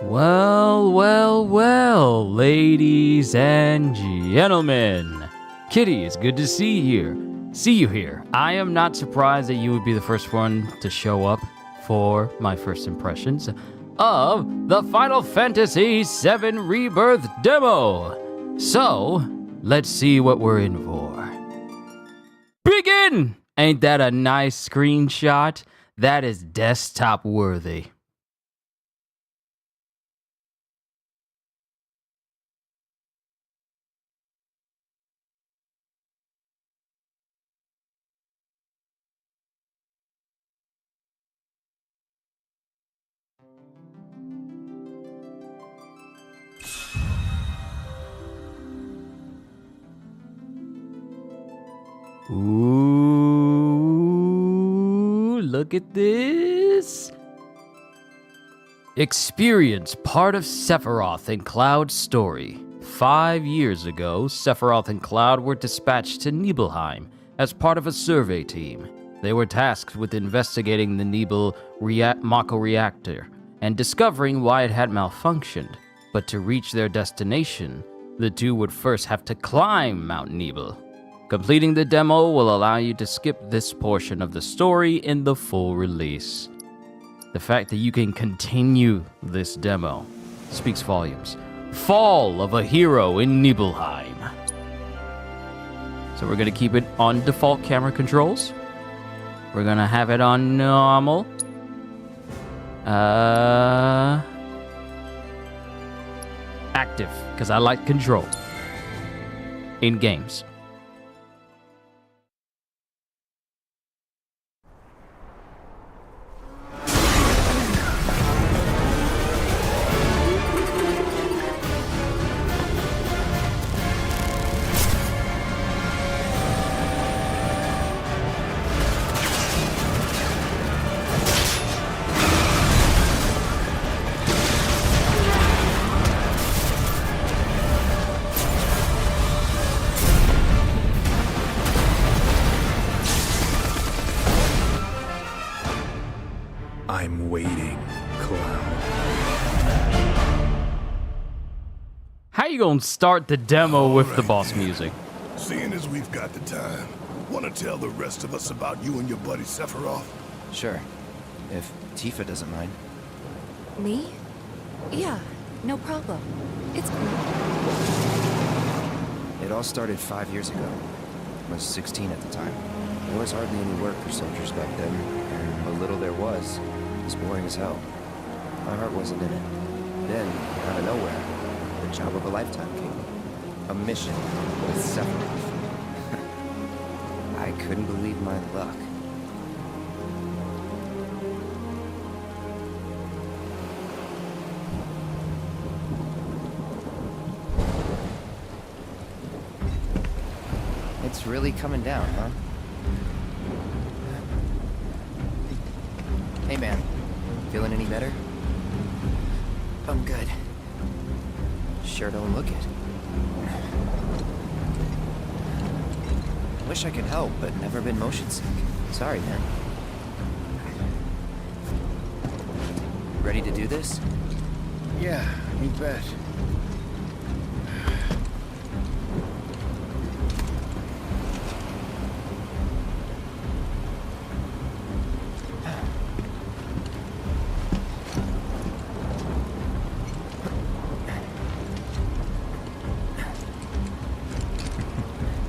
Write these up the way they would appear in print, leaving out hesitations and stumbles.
Well, well, well, ladies and gentlemen. Kitty, it's good to see you here. I am not surprised that you would be the first one to show up for my first impressions of the Final Fantasy VII Rebirth demo. So, let's see what we're in for. Begin! Ain't that a nice screenshot? That is desktop worthy. Ooh, look at this. Experience part of Sephiroth and Cloud's story. 5 years ago, Sephiroth and Cloud were dispatched to Nibelheim as part of a survey team. They were tasked with investigating the Nibel Mako reactor and discovering why it had malfunctioned. But to reach their destination, the two would first have to climb Mount Nibel. Completing the demo will allow you to skip this portion of the story in the full release. The fact that you can continue this demo speaks volumes. Fall of a hero in Nibelheim. So we're going to keep it on default camera controls. We're going to have it on normal. Active, because I like control in games. I'm waiting, Cloud. How you gonna start the demo with the boss music? Seeing as we've got the time, want to tell the rest of us about you and your buddy Sephiroth? Sure, if Tifa doesn't mind. Me? Yeah, no problem. It's cool. It all started 5 years ago. I was 16 at the time. There was hardly any work for soldiers back then, and what little there was boring as hell. My heart wasn't in it. Then, out of nowhere, the job of a lifetime came. A mission with Sephiroth. I couldn't believe my luck. It's really coming down, huh? Hey man, feeling any better? I'm good. Sure don't look it. Wish I could help, but never been motion sick. Sorry, man. Ready to do this? Yeah, you bet.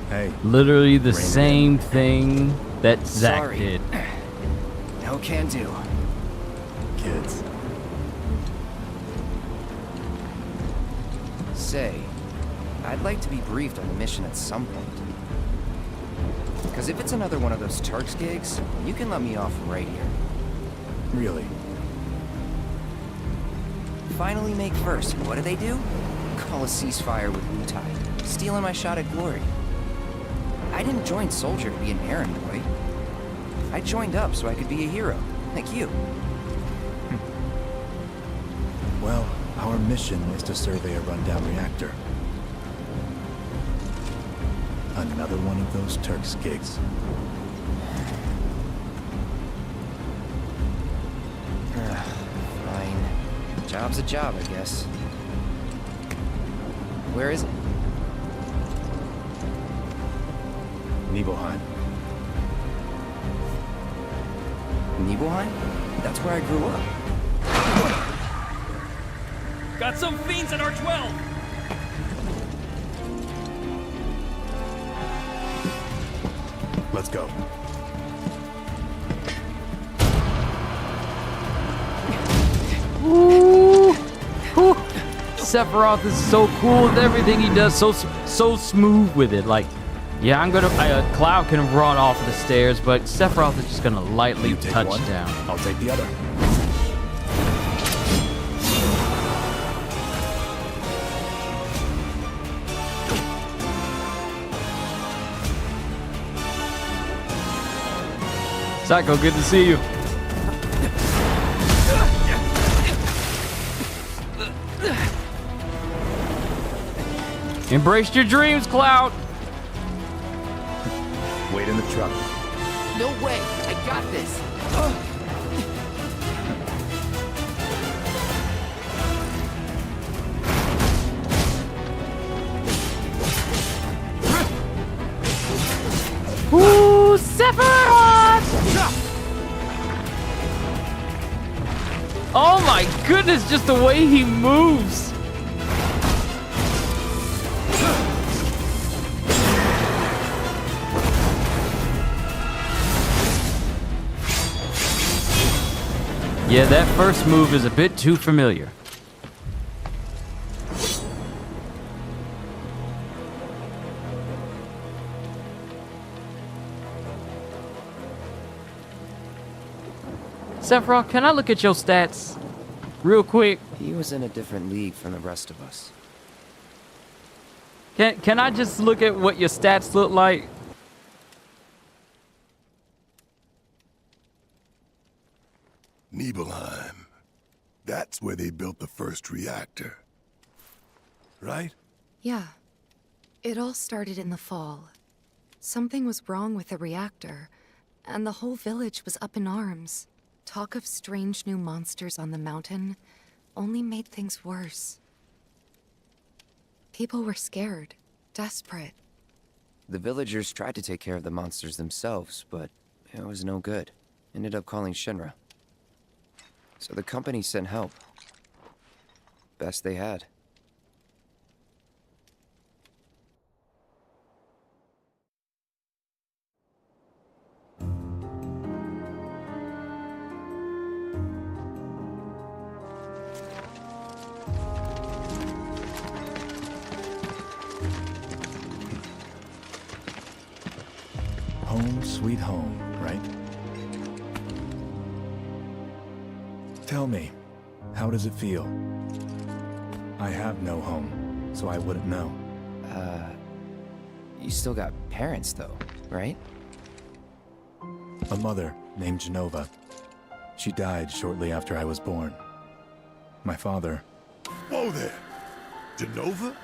Hey, Literally the same thing that Zack Sorry. did. No can do. kids. Say, I'd like to be briefed on the mission at some point. Because if it's another one of those Turks gigs, you can let me off right here. Really? Finally make first, and what do they do? Call a ceasefire with Wutai, stealing my shot at glory. I didn't join Soldier to be an errand boy. I joined up so I could be a hero, like you. Well, our mission is to survey a rundown reactor. Another one of those Turks gigs. Fine. Job's a job, I guess. Where is it? Nibelheim. Nibelheim? That's where I grew up. Got some fiends at R12! Let's go. Ooh. Ooh. Sephiroth is so cool with everything he does, so smooth with it. Like, yeah, Cloud can run off of the stairs, but Sephiroth is just gonna lightly You take touch one, down. I'll take the other. Psycho, good to see you. Embrace your dreams, Cloud. Wait in the truck. No way! I got this! Ooh, Sephiroth! Oh my goodness, just the way he moves. Yeah, that first move is a bit too familiar. Sephiroth, can I look at your stats? Real quick. He was in a different league from the rest of us. Can I just look at what your stats look like? Nibelheim. That's where they built the first reactor. Right? Yeah. It all started in the fall. Something was wrong with the reactor, and the whole village was up in arms. Talk of strange new monsters on the mountain only made things worse. People were scared, desperate. The villagers tried to take care of the monsters themselves, but it was no good. Ended up calling Shinra. So the company sent help. Best they had. Home sweet home, right? Tell me, how does it feel? I have no home, so I wouldn't know. You still got parents though, right? A mother named Genova. She died shortly after I was born. My father... Whoa there! Genova?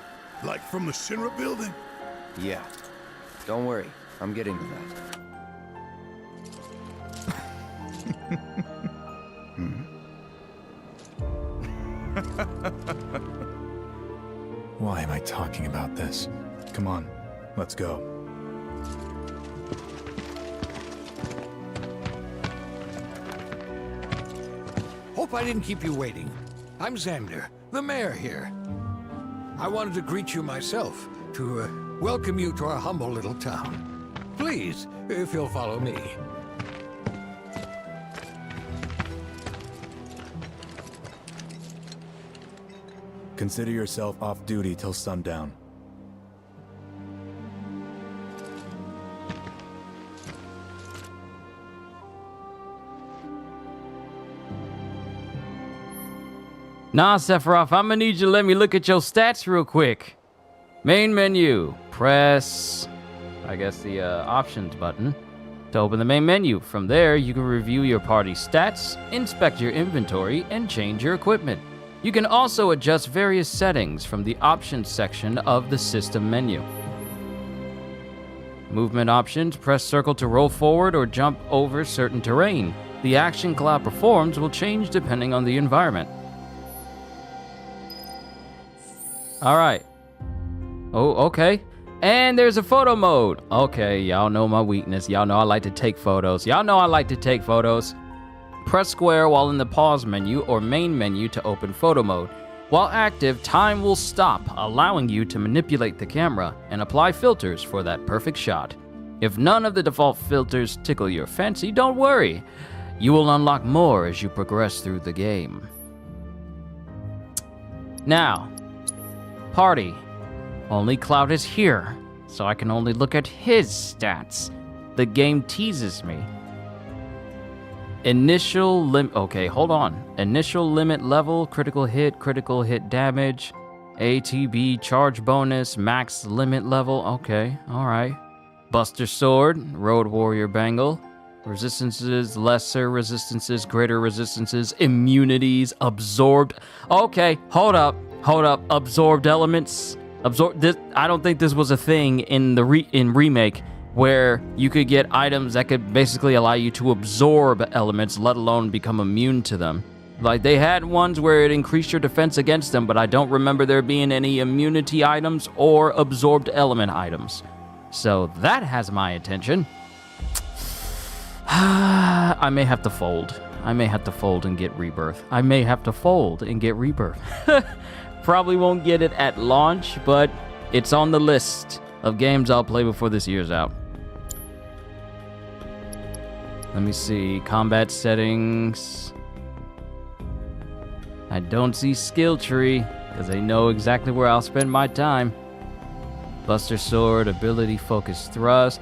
Like from the Shinra building? Yeah. Don't worry, I'm getting to that. Why am I talking about this? Come on, let's go. Hope I didn't keep you waiting. I'm Xander, the mayor here. I wanted to greet you myself, to welcome you to our humble little town. Please, if you'll follow me. Consider yourself off duty till sundown. Nah, Sephiroth, I'm gonna need you to let me look at your stats real quick. Main menu. Press, I guess, the options button to open the main menu. From there, you can review your party's stats, inspect your inventory, and change your equipment. You can also adjust various settings from the options section of the system menu. Movement options, press circle to roll forward or jump over certain terrain. The action Cloud performs will change depending on the environment. All right. Oh, okay. And there's a photo mode. Okay, y'all know my weakness. Y'all know I like to take photos. Press square while in the pause menu or main menu to open photo mode. While active, time will stop, allowing you to manipulate the camera and apply filters for that perfect shot. If none of the default filters tickle your fancy, don't worry. You will unlock more as you progress through the game. Now, party. Only Cloud is here, so I can only look at his stats. The game teases me. Okay, hold on. Initial limit level, critical hit damage, ATB charge bonus, max limit level. Okay, all right. Buster Sword, Road Warrior Bangle, resistances, lesser resistances, greater resistances, immunities, absorbed. Okay, hold up. Absorbed elements. I don't think this was a thing in the remake where you could get items that could basically allow you to absorb elements, let alone become immune to them. Like, they had ones where it increased your defense against them, but I don't remember there being any immunity items or absorbed element items. So that has my attention. I may have to fold. And get Rebirth. Probably won't get it at launch, but it's on the list of games I'll play before this year's out. Let me see. Combat settings. I don't see skill tree, because I know exactly where I'll spend my time. Buster Sword, ability focused thrust,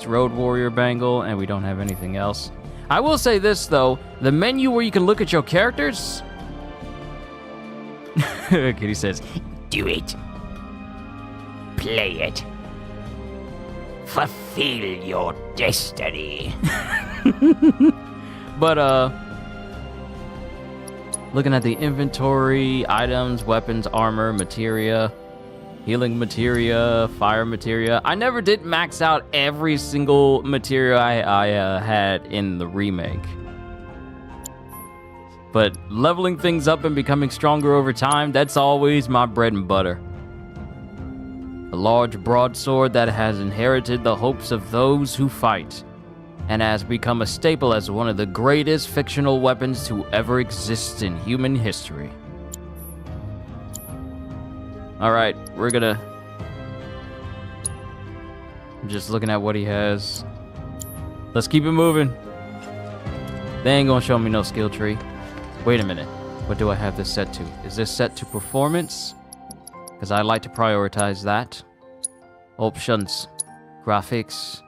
Road Warrior Bangle, and we don't have anything else. I will say this though, the menu where you can look at your characters. Kitty says, do it. Play it. Fulfill your destiny. But looking at the inventory, items, weapons, armor, materia, healing materia, fire materia. I never did max out every single materia I had in the remake. But leveling things up and becoming stronger over time, that's always my bread and butter. A large broadsword that has inherited the hopes of those who fight, and has become a staple as one of the greatest fictional weapons to ever exist in human history. Alright, I'm just looking at what he has. Let's keep it moving. They ain't gonna show me no skill tree. Wait a minute. What do I have this set to? Is this set to performance? Because I like to prioritize that. Options. Graphics.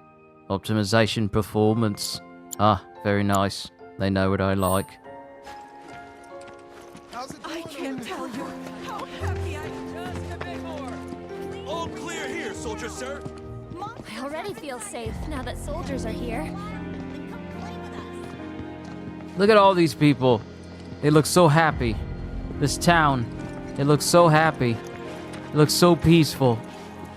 Optimization performance. Ah, very nice. They know what I like. I can't tell you how happy I am. Just a bit more. All clear here, soldier sir. I already feel safe now that soldiers are here. Look at all these people. They look so happy. This town, it looks so happy. It looks so peaceful.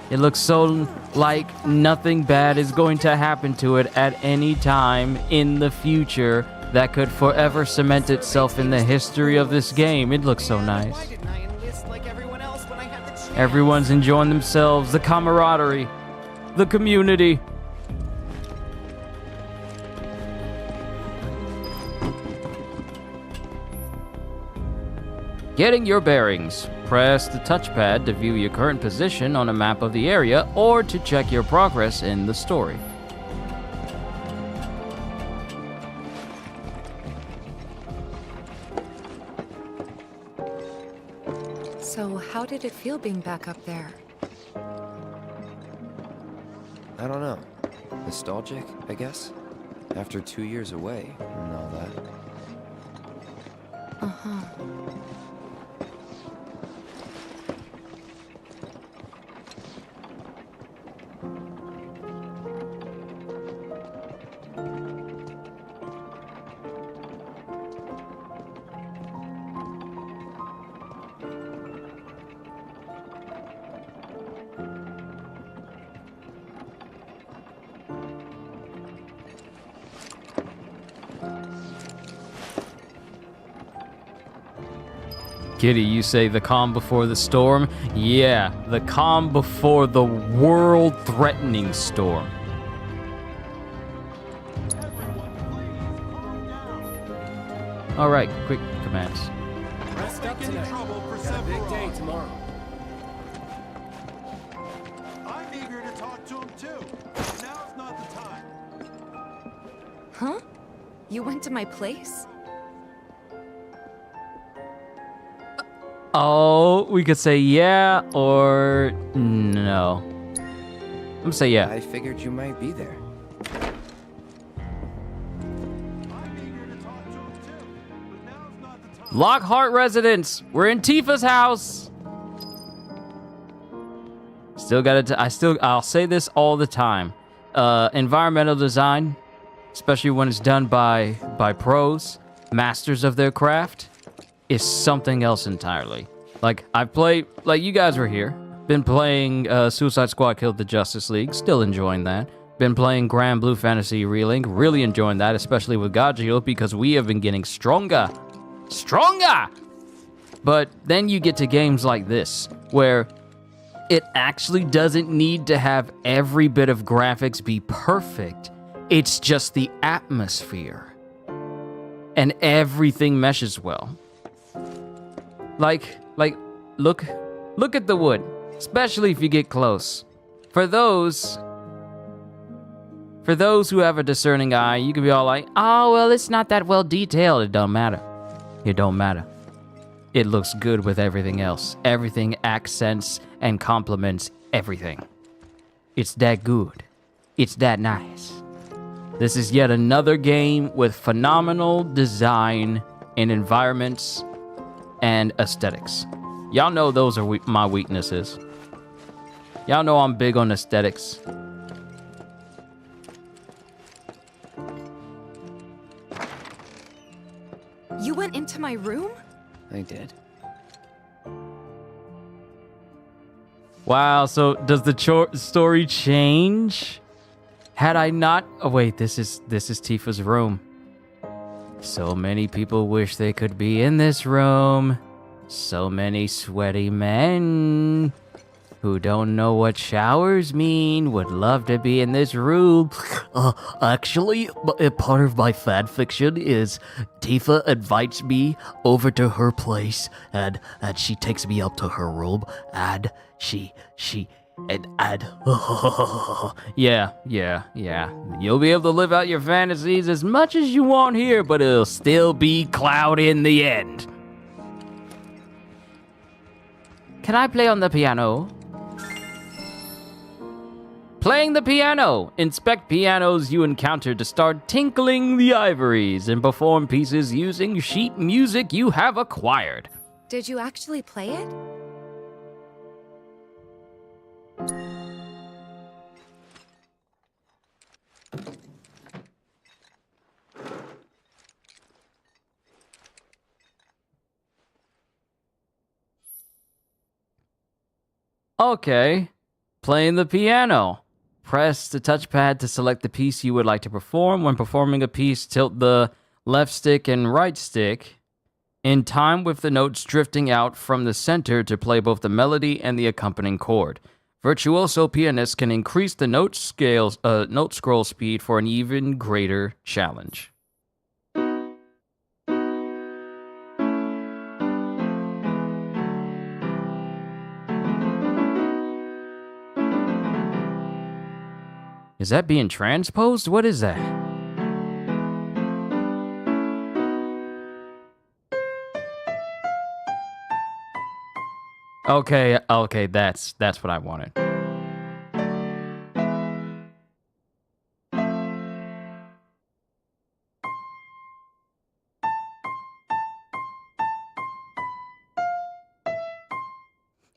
It looks so like nothing bad is going to happen to it at any time in the future that could forever cement itself in the history of this game. It looks so nice. Everyone's enjoying themselves, the camaraderie, the community. Getting your bearings. Press the touchpad to view your current position on a map of the area or to check your progress in the story. So, how did it feel being back up there? I don't know. Nostalgic, I guess? After 2 years away and all that. Uh-huh. Kitty, you say the calm before the storm? Yeah, the calm before the world-threatening storm. All right, quick commands. Rest up tonight. Got a big day tomorrow. I'm eager to talk to him too. Now's not the time. Huh? You went to my place? Oh, we could say yeah or no. I'm gonna say yeah. I figured you might be there. Lockhart residence. We're in Tifa's house. Still gotta. I'll say this all the time. Environmental design, especially when it's done by pros, masters of their craft, is something else entirely. Like I've played. Like you guys were here. Been playing Suicide Squad Killed the Justice League. Still enjoying that. Been playing Grand Blue Fantasy Relink. Really enjoying that, especially with God Shield because we have been getting stronger. Stronger! But then you get to games like this, where it actually doesn't need to have every bit of graphics be perfect. It's just the atmosphere. And everything meshes well. Like, look at the wood, especially if you get close. For those who have a discerning eye, you can be all like, oh, well, it's not that well detailed. It don't matter. It don't matter. It looks good with everything else. Everything accents and complements everything. It's that good. It's that nice. This is yet another game with phenomenal design in environments and aesthetics. Y'all know those are my weaknesses. Y'all know I'm big on aesthetics. You went into my room? I did. Wow, so does the story change? Had I not... Oh, wait, this is Tifa's room. So many people wish they could be in this room. So many sweaty men who don't know what showers mean would love to be in this room. Actually, part of my fan fiction is Tifa invites me over to her place and she takes me up to her room and yeah. You'll be able to live out your fantasies as much as you want here, but it'll still be Cloud in the end. Can I play on the piano? Playing the piano. Inspect pianos you encounter to start tinkling the ivories and perform pieces using sheet music you have acquired. Did you actually play it? Okay. Playing the piano. Press the touchpad to select the piece you would like to perform. When performing a piece, tilt the left stick and right stick in time with the notes drifting out from the center to play both the melody and the accompanying chord. Virtuoso pianists can increase the note scroll speed for an even greater challenge. Is that being transposed? What is that? Okay, that's what I wanted.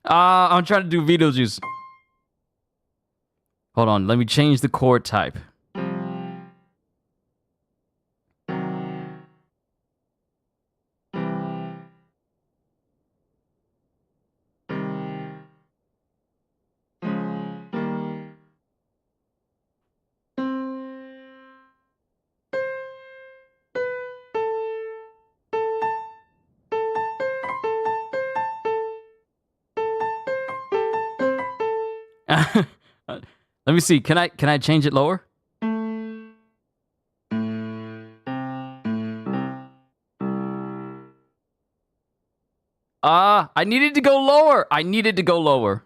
I'm trying to do Beetlejuice. Hold on, let me change the chord type. Let me see. Can I change it lower? I needed to go lower. I needed to go lower.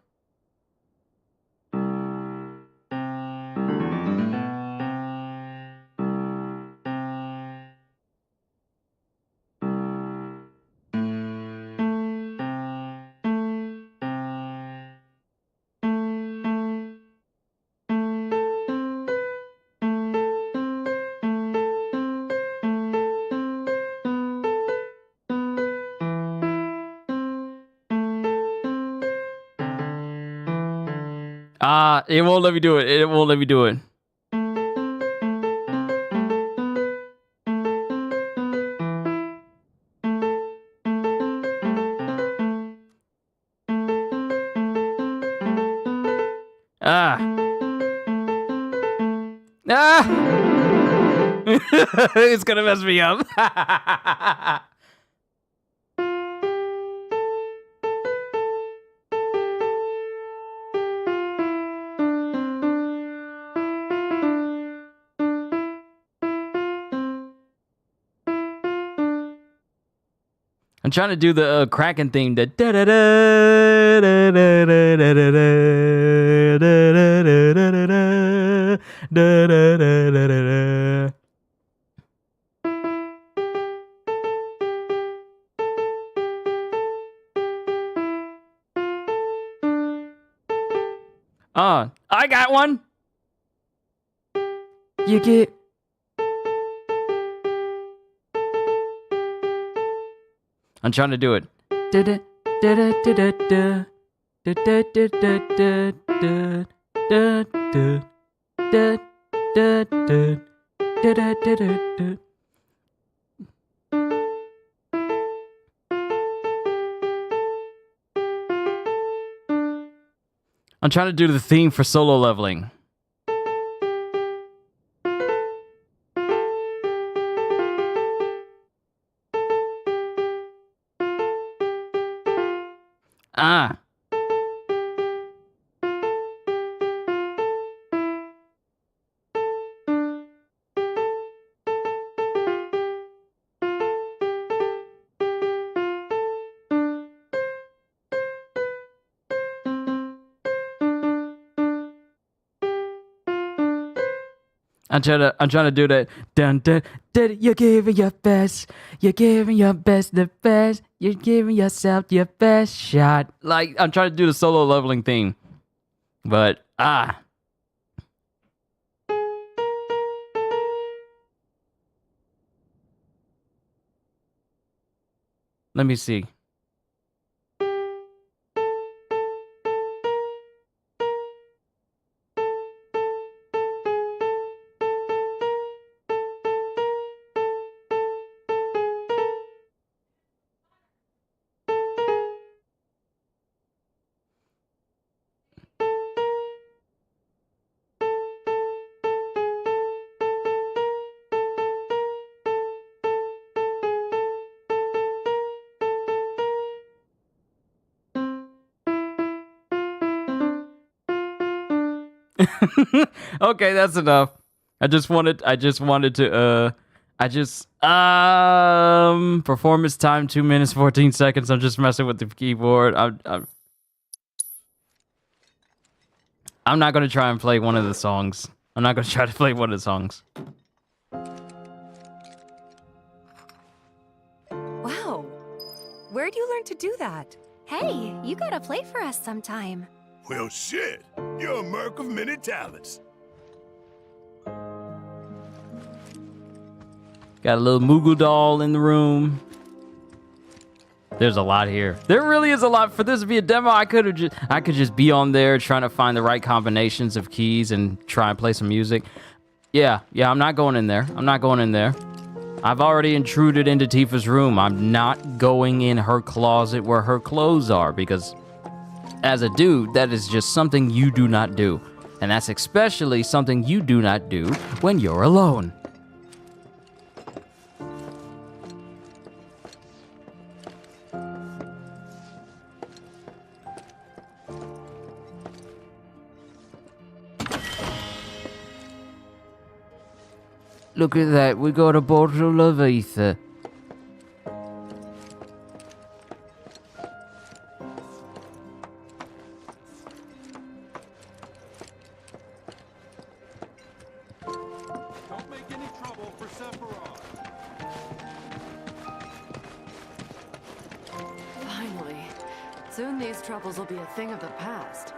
It won't let me do it. It won't let me do it. It's gonna mess me up. I'm trying to do the Kraken theme. The da da da da da da da da da da da da da. I got one. You get. I'm trying to do it. Da da da da da da da da da da da da da da da da da da. I'm trying to do the theme for solo leveling. I'm trying to do that. Dun, dun, dun, you're giving your best. You're giving your best, the best. You're giving yourself your best shot. Like, I'm trying to do the solo leveling thing. But, let me see. Okay, that's enough. I just wanted to performance time 2 minutes 14 seconds. I'm just messing with the keyboard. I'm not gonna try and play one of the songs. I'm not gonna try to play one of the songs. Wow. Where'd you learn to do that? Hey, you gotta play for us sometime. Well, shit. You're a merc of many talents. Got a little Moogle doll in the room. There's a lot here. There really is a lot. For this to be a demo, I could just be on there trying to find the right combinations of keys and try and play some music. Yeah, I'm not going in there. I'm not going in there. I've already intruded into Tifa's room. I'm not going in her closet where her clothes are, because as a dude, that is just something you do not do. And that's especially something you do not do when you're alone. Look at that. We got a bottle of ether. Don't make any trouble for Sephiroth. Finally. Soon these troubles will be a thing of the past.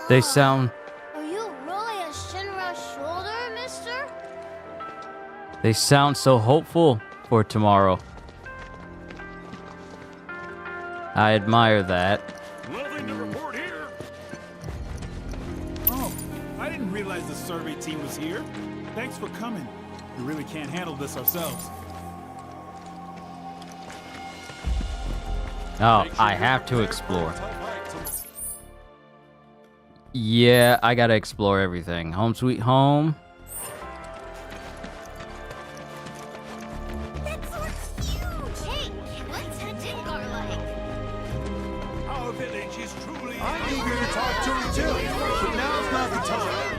They sound... Are you really a Shinra's shoulder, mister? They sound so hopeful for tomorrow. I admire that. Nothing to report here. Oh, I didn't realize the survey team was here. Thanks for coming. We really can't handle this ourselves. Oh, I have to explore. Yeah, I gotta explore everything. Home sweet home. That sword's huge! Hey, what's a Dengar like? Our village is truly... I'm eager to talk to him too, but now's not the time.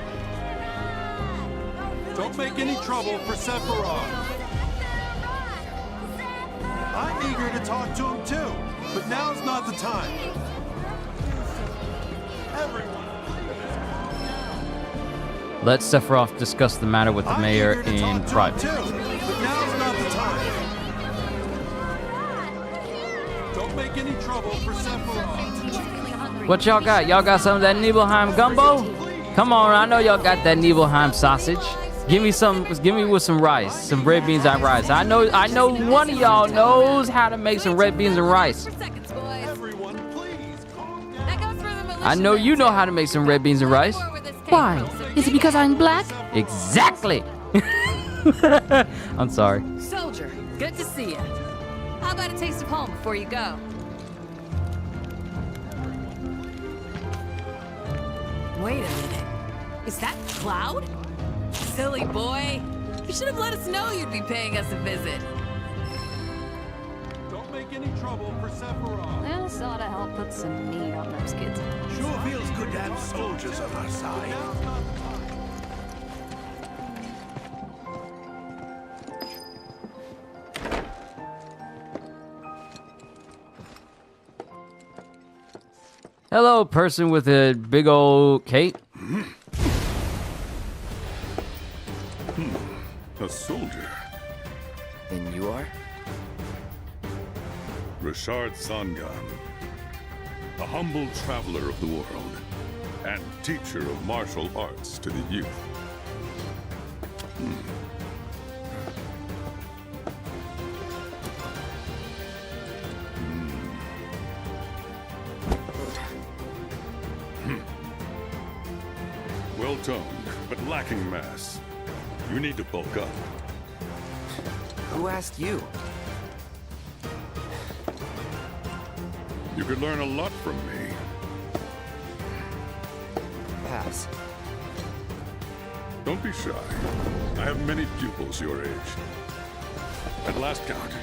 Don't make any trouble for Sephiroth. I'm eager to talk to him too, but now's not the time. Everyone. Let Sephiroth discuss the matter with the mayor in private. But now's not the time. Don't make any trouble for Sephiroth. What y'all got? Y'all got some of that Nibelheim gumbo? Come on, I know y'all got that Nibelheim sausage. Give me some. Give me with some rice, some red beans and rice. I know one of y'all knows how to make some red beans and rice. I know you know how to make some red beans and rice. Why? Is it because I'm black? Exactly. I'm sorry. Soldier, good to see you. How about a taste of home before you go? Wait a minute. Is that Cloud? Silly boy. You should have let us know you'd be paying us a visit. Don't make any trouble for Sephiroth. This ought to help put some meat on those kids. Sure feels good to have soldiers on our side. Hello, person with a big old cape. A soldier. And you are? Richard Sangan. A humble traveler of the world. And teacher of martial arts to the youth. Well-toned, but lacking mass. You need to bulk up. Who asked you? You could learn a lot from me. Pass. Don't be shy. I have many pupils your age. At last count,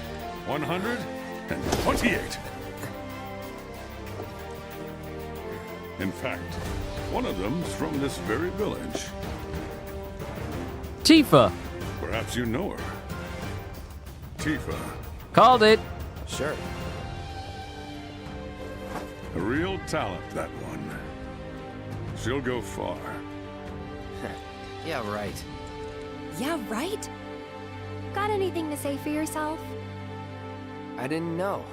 128. In fact, one of them's from this very village. Tifa. Perhaps you know her. Tifa. Called it. Sure. A real talent, that one. She'll go far. Yeah, right. Yeah, right? Got anything to say for yourself? I didn't know.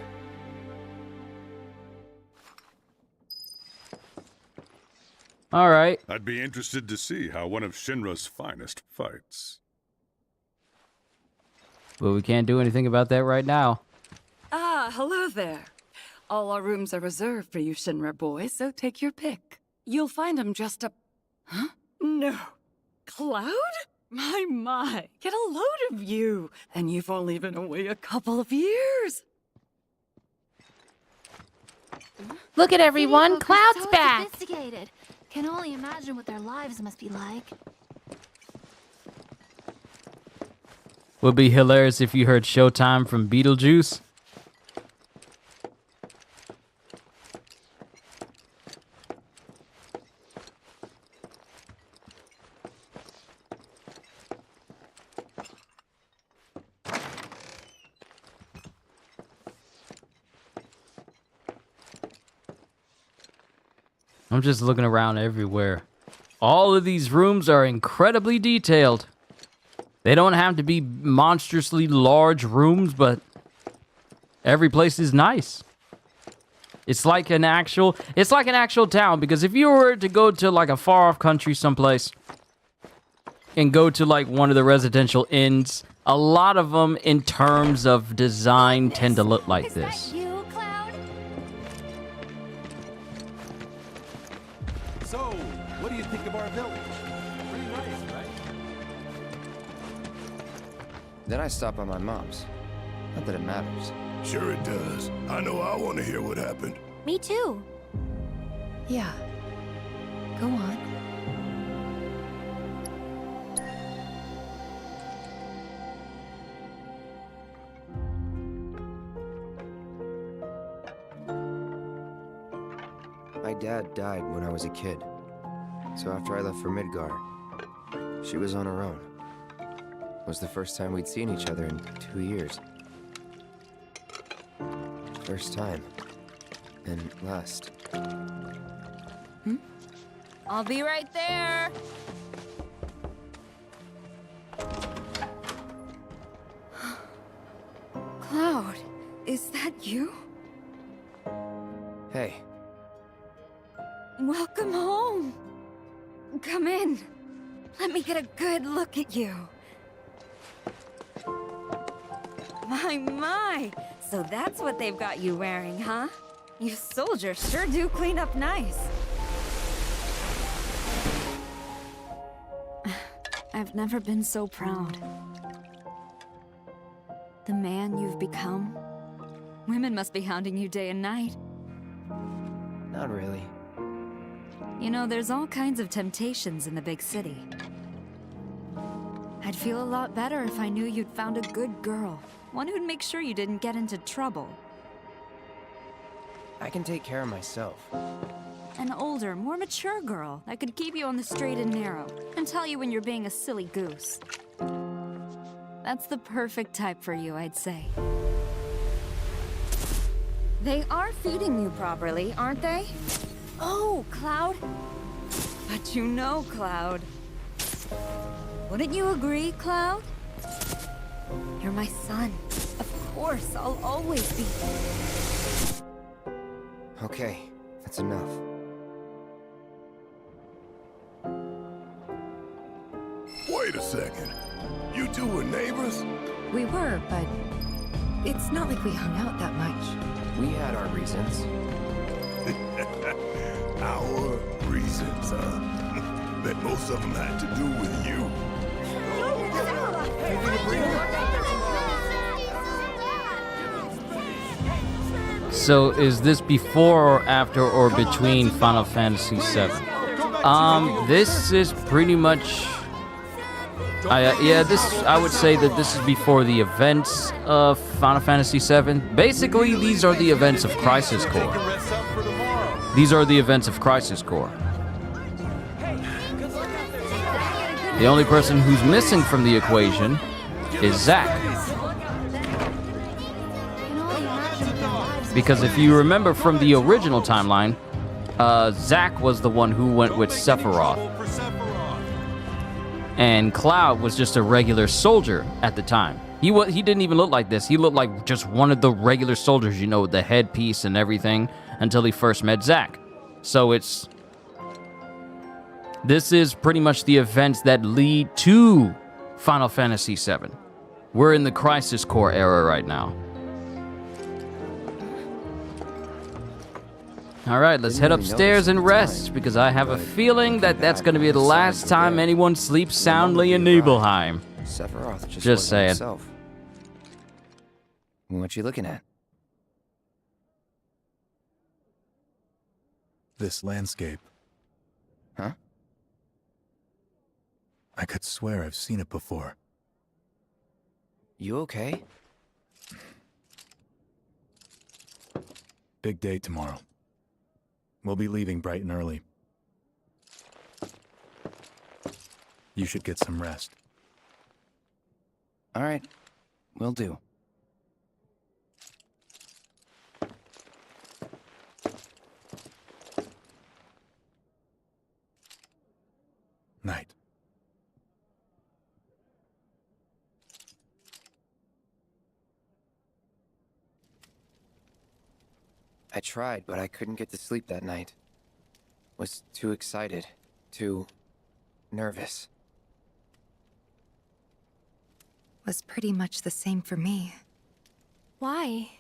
All right. I'd be interested to see how one of Shinra's finest fights. But we can't do anything about that right now. Ah, hello there. All our rooms are reserved for you Shinra boys, so take your pick. You'll find them just up... Huh? No. Cloud? My. Get a load of you. And you've only been away a couple of years. Look at everyone, Cloud's so back! Sophisticated. Can only imagine what their lives must be like. Would be hilarious if you heard Showtime from Beetlejuice. I'm just looking around everywhere. All of these rooms are incredibly detailed. They don't have to be monstrously large rooms, but every place is nice. It's like an actual town, because if you were to go to like a far off country someplace and go to like one of the residential inns, a lot of them in terms of design tend to look like this. You, Cloud? So, what do you think of our village? Pretty nice, right? Then I stop by my mom's. Not that it matters. Sure it does. I know I want to hear what happened. Me too. Yeah. Go on. My dad died when I was a kid. So after I left for Midgar, she was on her own. It was the first time we'd seen each other in 2 years. First time. And last. I'll be right there. Cloud, is that you? Hey. Welcome home. Come in. Let me get a good look at you. My. So that's what they've got you wearing, huh? You soldiers sure do clean up nice. I've never been so proud. The man you've become. Women must be hounding you day and night. Not really. You know, there's all kinds of temptations in the big city. I'd feel a lot better if I knew you'd found a good girl. One who'd make sure you didn't get into trouble. I can take care of myself. An older, more mature girl that could keep you on the straight and narrow and tell you when you're being a silly goose. That's the perfect type for you, I'd say. They are feeding you properly, aren't they? Oh, Cloud. But you know, Cloud. Wouldn't you agree, Cloud? You're my son. Of course, I'll always be. Okay, that's enough. Wait a second. You two were neighbors? We were, but it's not like we hung out that much. We had our reasons. Our reasons, huh? Bet most of them had to do with you. So is this before or after or between Final Fantasy VII? This is pretty much... I would say that this is before the events of Final Fantasy VII. Basically, these are the events of Crisis Core. These are the events of Crisis Core. The only person who's missing from the equation is Zack. Because if you remember from the original timeline, Zack was the one who went with Sephiroth. And Cloud was just a regular soldier at the time. He didn't even look like this. He looked like just one of the regular soldiers, you know, with the headpiece and everything, until he first met Zack. So this is pretty much the events that lead to Final Fantasy VII. We're in the Crisis Core era right now. All right, let's head upstairs and rest, because I have a feeling that that's going to be the last time anyone sleeps soundly in Nibelheim. Sephiroth Just saying. Himself. What you looking at? This landscape. Huh? I could swear I've seen it before. You okay? Big day tomorrow. We'll be leaving bright and early. You should get some rest. All right, will do. I tried, but I couldn't get to sleep that night. Was too excited, too nervous. Was pretty much the same for me. Why?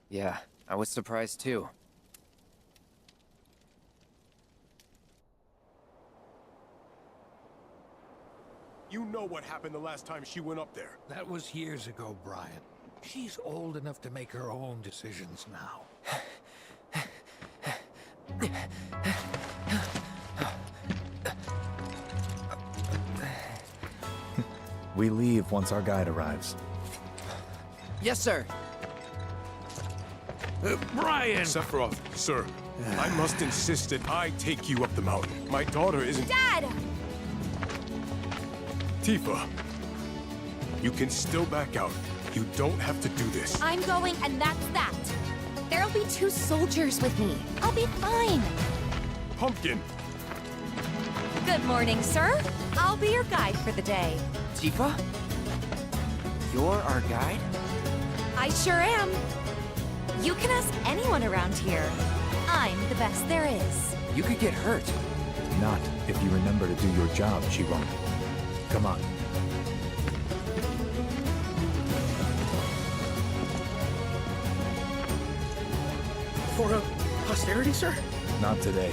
Yeah, I was surprised too. You know what happened the last time she went up there. That was years ago, Brian. She's old enough to make her own decisions now. We leave once our guide arrives. Yes, sir. Brian! Sephiroth, sir, I must insist that I take you up the mountain. My daughter isn't... Dad! Tifa, you can still back out. You don't have to do this. I'm going, and that's that. There'll be 2 soldiers with me. I'll be fine. Pumpkin! Good morning, sir. I'll be your guide for the day. Tifa? You're our guide? I sure am. You can ask anyone around here. I'm the best there is. You could get hurt. Not if you remember to do your job, she won't. Come on. For a posterity, sir? Not today.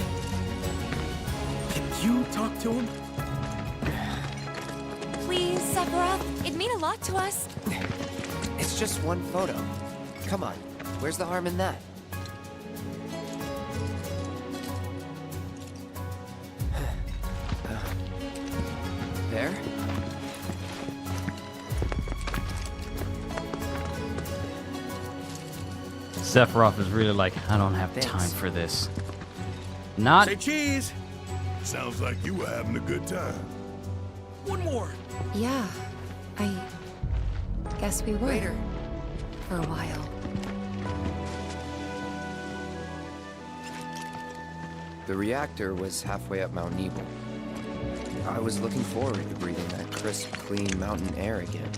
Can you talk to him? Please, Sephiroth. It'd mean a lot to us. It's just one photo. Come on, where's the harm in that? There? Sephiroth is really like, I don't have time for this. Not. Say cheese! Sounds like you were having a good time. One more! Yeah, I guess we were. Later. For a while. The reactor was halfway up Mount Nebel. I was looking forward to breathing that crisp, clean mountain air again.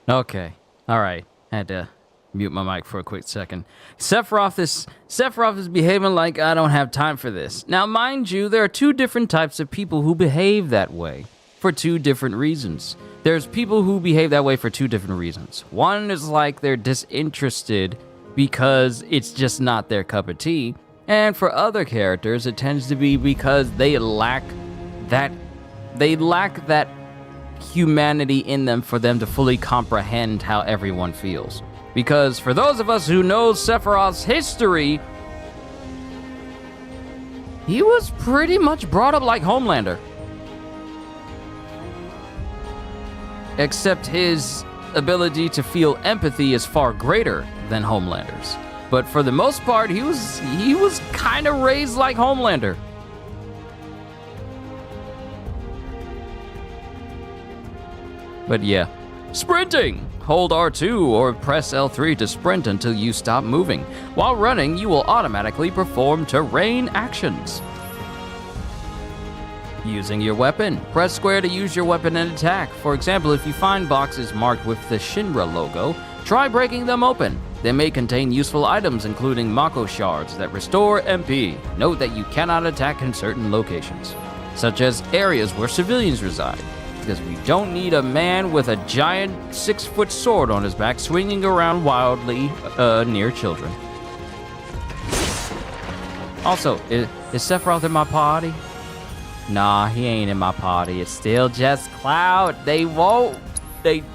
Okay. Alright. Had to mute my mic for a quick second. Sephiroth is behaving like I don't have time for this. Now, mind you, there are 2 different types of people who behave that way for 2 different reasons. There's people who behave that way for 2 different reasons. One is like they're disinterested because it's just not their cup of tea. And for other characters, it tends to be because they lack that humanity in them for them to fully comprehend how everyone feels. Because for those of us who know Sephiroth's history, he was pretty much brought up like Homelander. Except his ability to feel empathy is far greater than Homelander's. But for the most part, he was kind of raised like Homelander. But yeah. Sprinting! Hold R2 or press L3 to sprint until you stop moving. While running, you will automatically perform terrain actions. Using your weapon. Press square to use your weapon and attack. For example, if you find boxes marked with the Shinra logo, try breaking them open. They may contain useful items including Mako shards that restore MP. Note that you cannot attack in certain locations, such as areas where civilians reside, because we don't need a man with a giant 6-foot sword on his back swinging around wildly near children. Also, is Sephiroth in my party? Nah, he ain't in my party. It's still just Cloud. They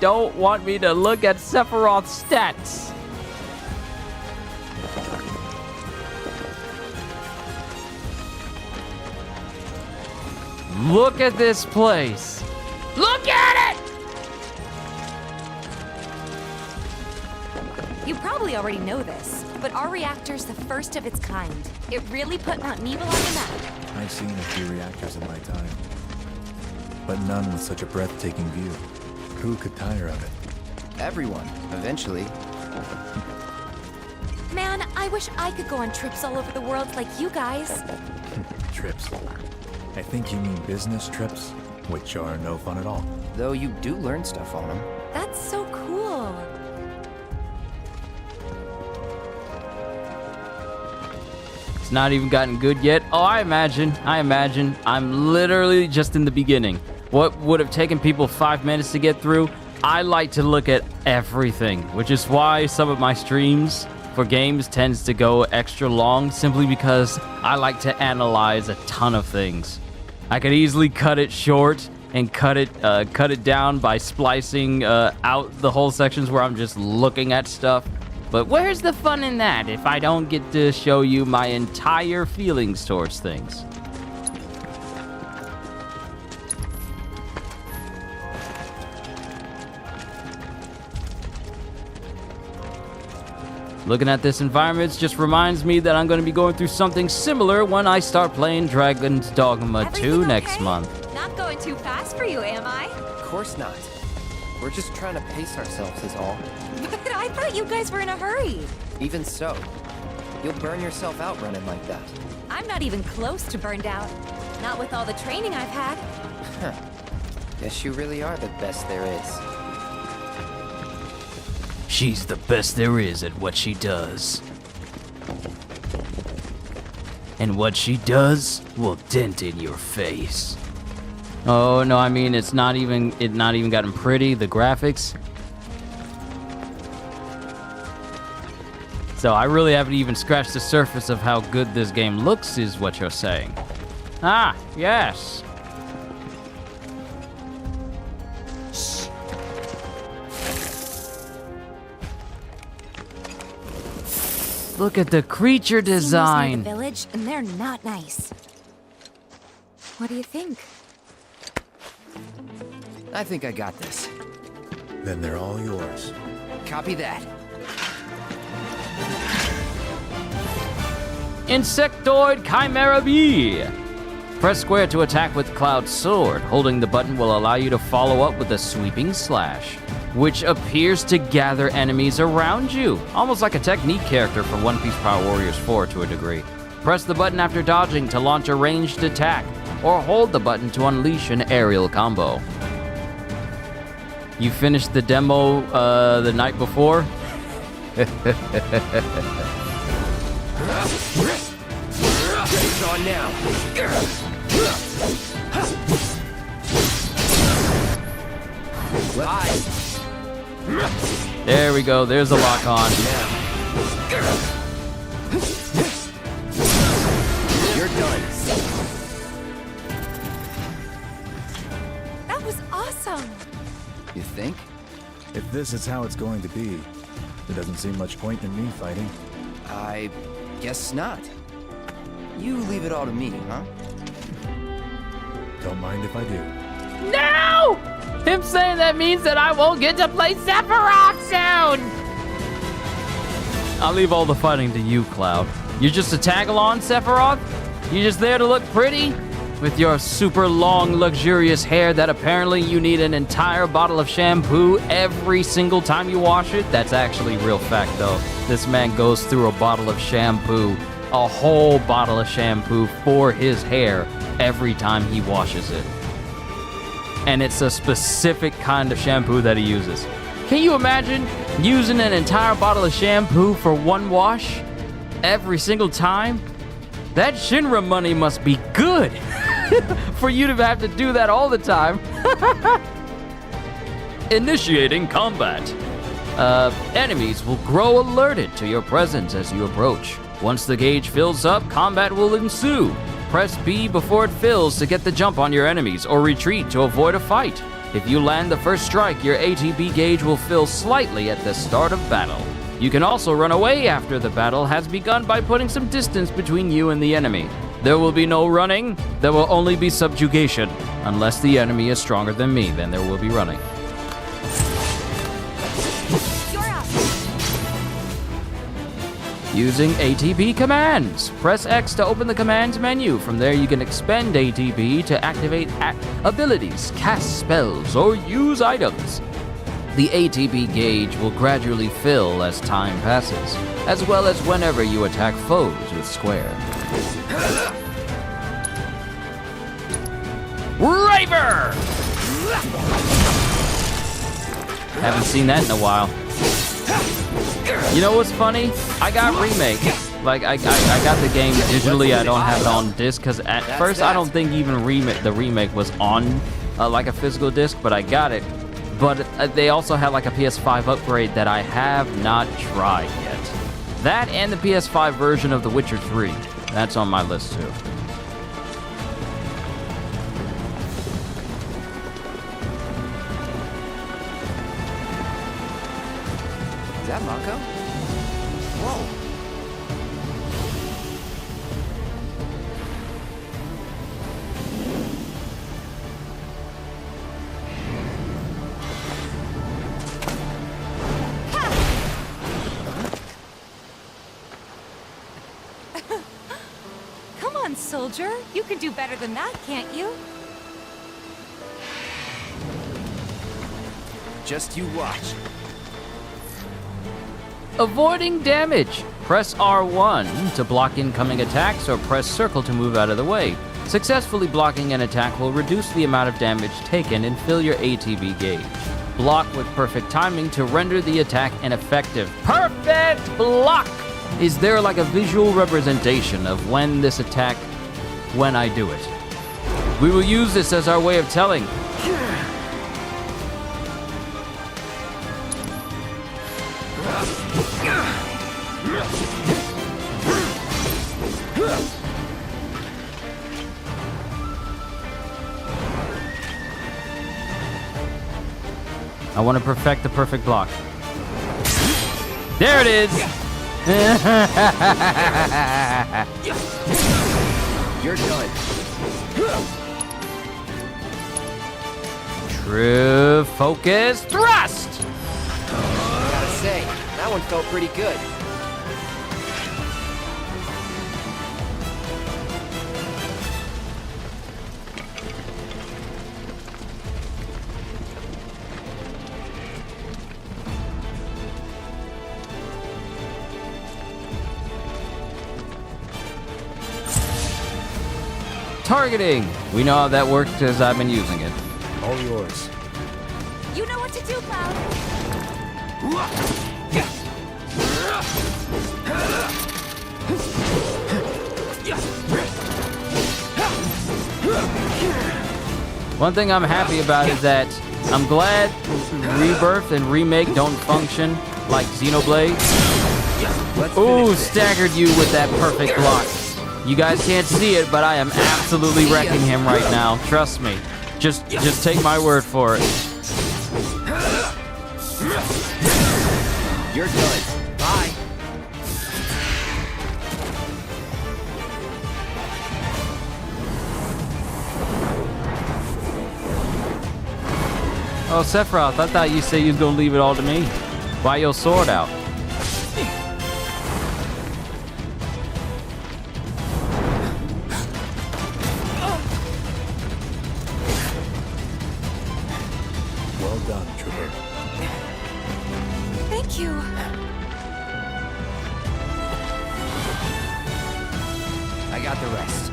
don't want me to look at Sephiroth's stats. Look at this place. Look at it! You probably already know this, but our reactor's the first of its kind. It really put Mount Nebel on the map. I've seen a few reactors in my time, but none with such a breathtaking view. Who could tire of it? Everyone, eventually. Man, I wish I could go on trips all over the world like you guys. Trips. I think you mean business trips, which are no fun at all. though you do learn stuff on them. That's so cool. It's not even gotten good yet. Oh, I imagine. I'm literally just in the beginning. What would have taken people 5 minutes to get through, I like to look at everything, which is why some of my streams for games tends to go extra long, simply because I like to analyze a ton of things. I could easily cut it short and cut it down by splicing out the whole sections where I'm just looking at stuff. But where's the fun in that if I don't get to show you my entire feelings towards things? Looking at this environment just reminds me that I'm going to be going through something similar when I start playing Dragon's Dogma 2 next month. Not going too fast for you, am I? Of course not. We're just trying to pace ourselves is all. But I thought you guys were in a hurry. Even so, you'll burn yourself out running like that. I'm not even close to burned out. Not with all the training I've had. Guess you really are the best there is. She's the best there is at what she does. And what she does will dent in your face. Oh no, I mean it's not even gotten pretty, the graphics. So I really haven't even scratched the surface of how good this game looks, is what you're saying. Ah, yes. Look at the creature design. The village, and they're not nice. What do you think? I think I got this. Then they're all yours. Copy that. Insectoid Chimera Bee. Press square to attack with Cloud's sword. Holding the button will allow you to follow up with a sweeping slash, which appears to gather enemies around you. Almost like a technique character from One Piece Power Warriors 4 to a degree. Press the button after dodging to launch a ranged attack, or hold the button to unleash an aerial combo. You finished the demo the night before? It's on now. There we go, there's the lock on. You're done. That was awesome. You think? If this is how it's going to be, there doesn't seem much point in me fighting. I guess not. You leave it all to me, huh? Don't mind if I do. No! Him saying that means that I won't get to play Sephiroth soon! I'll leave all the fighting to you, Cloud. You're just a tag-along, Sephiroth? You're just there to look pretty? With your super long, luxurious hair that apparently you need an entire bottle of shampoo every single time you wash it? That's actually real fact, though. This man goes through a bottle of shampoo, a whole bottle of shampoo for his hair every time he washes it. And it's a specific kind of shampoo that he uses. Can you imagine using an entire bottle of shampoo for one wash every single time? That Shinra money must be good for you to have to do that all the time. Initiating combat. Enemies will grow alerted to your presence as you approach. Once the gauge fills up, combat will ensue. Press B before it fills to get the jump on your enemies, or retreat to avoid a fight. If you land the first strike, your ATB gauge will fill slightly at the start of battle. You can also run away after the battle has begun by putting some distance between you and the enemy. There will be no running, there will only be subjugation. Unless the enemy is stronger than me, then there will be running. Using ATB commands. Press X to open the commands menu. From there you can expend ATB to activate abilities, cast spells, or use items. The ATB gauge will gradually fill as time passes, as well as whenever you attack foes with square. Raver! Haven't seen that in a while. You know what's funny? I got Remake. Like, I got the game digitally. I don't have it on disc, because at first I don't think even the remake was on like a physical disc, but I got it. But they also had like a PS5 upgrade that I have not tried yet. That and the PS5 version of The Witcher 3. That's on my list too. Is that Mako? Whoa. Come on, soldier. You can do better than that, can't you? Just you watch. Avoiding damage. Press R1 to block incoming attacks, or press circle to move out of the way. Successfully blocking an attack will reduce the amount of damage taken and fill your ATB gauge. Block with perfect timing to render the attack ineffective. Perfect block! Is there like a visual representation of when I do it? We will use this as our way of telling. I want to perfect the perfect block. There it is! You're done. True focus thrust! Gotta say, that one felt pretty good. Targeting! We know how that works because I've been using it. All yours. You know what to do, Cloud. One thing I'm happy about is that I'm glad Rebirth and Remake don't function like Xenoblade. Ooh, staggered you with that perfect block. You guys can't see it, but I am absolutely wrecking him right now. Trust me. Just take my word for it. You're done. Bye. Oh, Sephiroth, I thought you said you was gonna leave it all to me. Why your sword out? Well done, Trooper. Thank you. I got the rest.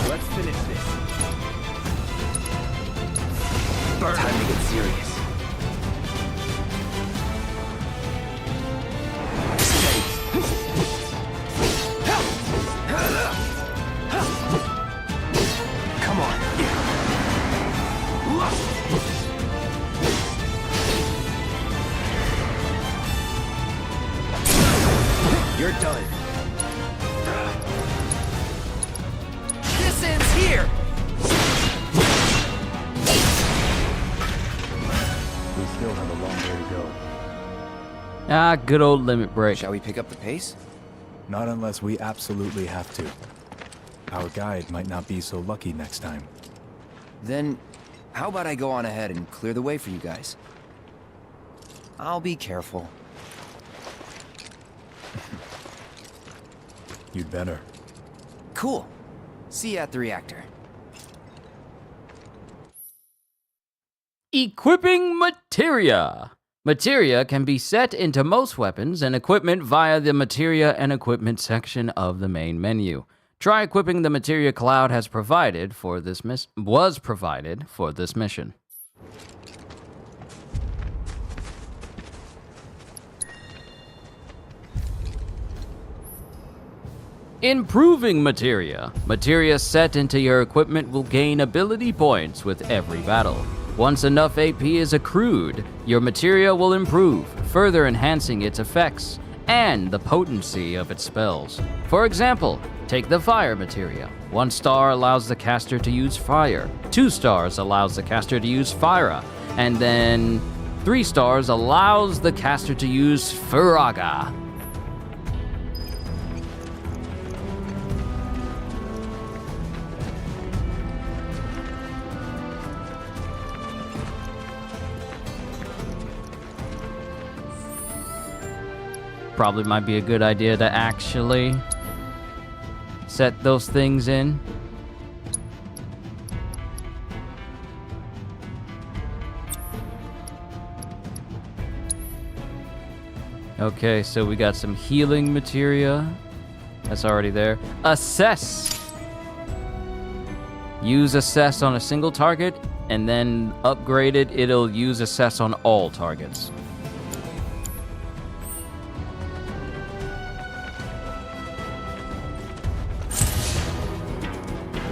Let's finish this. Time to get serious. Come on. You're done. This ends here. We still have a long way to go. Ah, good old limit break. Shall we pick up the pace? Not unless we absolutely have to. Our guide might not be so lucky next time. Then, how about I go on ahead and clear the way for you guys? I'll be careful. You'd better. Cool. See you at the reactor. Equipping materia. Materia can be set into most weapons and equipment via the materia and equipment section of the main menu. Try equipping the materia Cloud was provided for this mission. Improving materia. Materia set into your equipment will gain ability points with every battle. Once enough AP is accrued, your materia will improve, further enhancing its effects and the potency of its spells. For example, take the fire materia. 1 star allows the caster to use fire, 2 stars allows the caster to use fire, and then 3 stars allows the caster to use firaga. Probably might be a good idea to actually set those things in. Okay, so we got some healing materia. That's already there. Assess. Use assess on a single target, and then upgrade it, it'll use assess on all targets.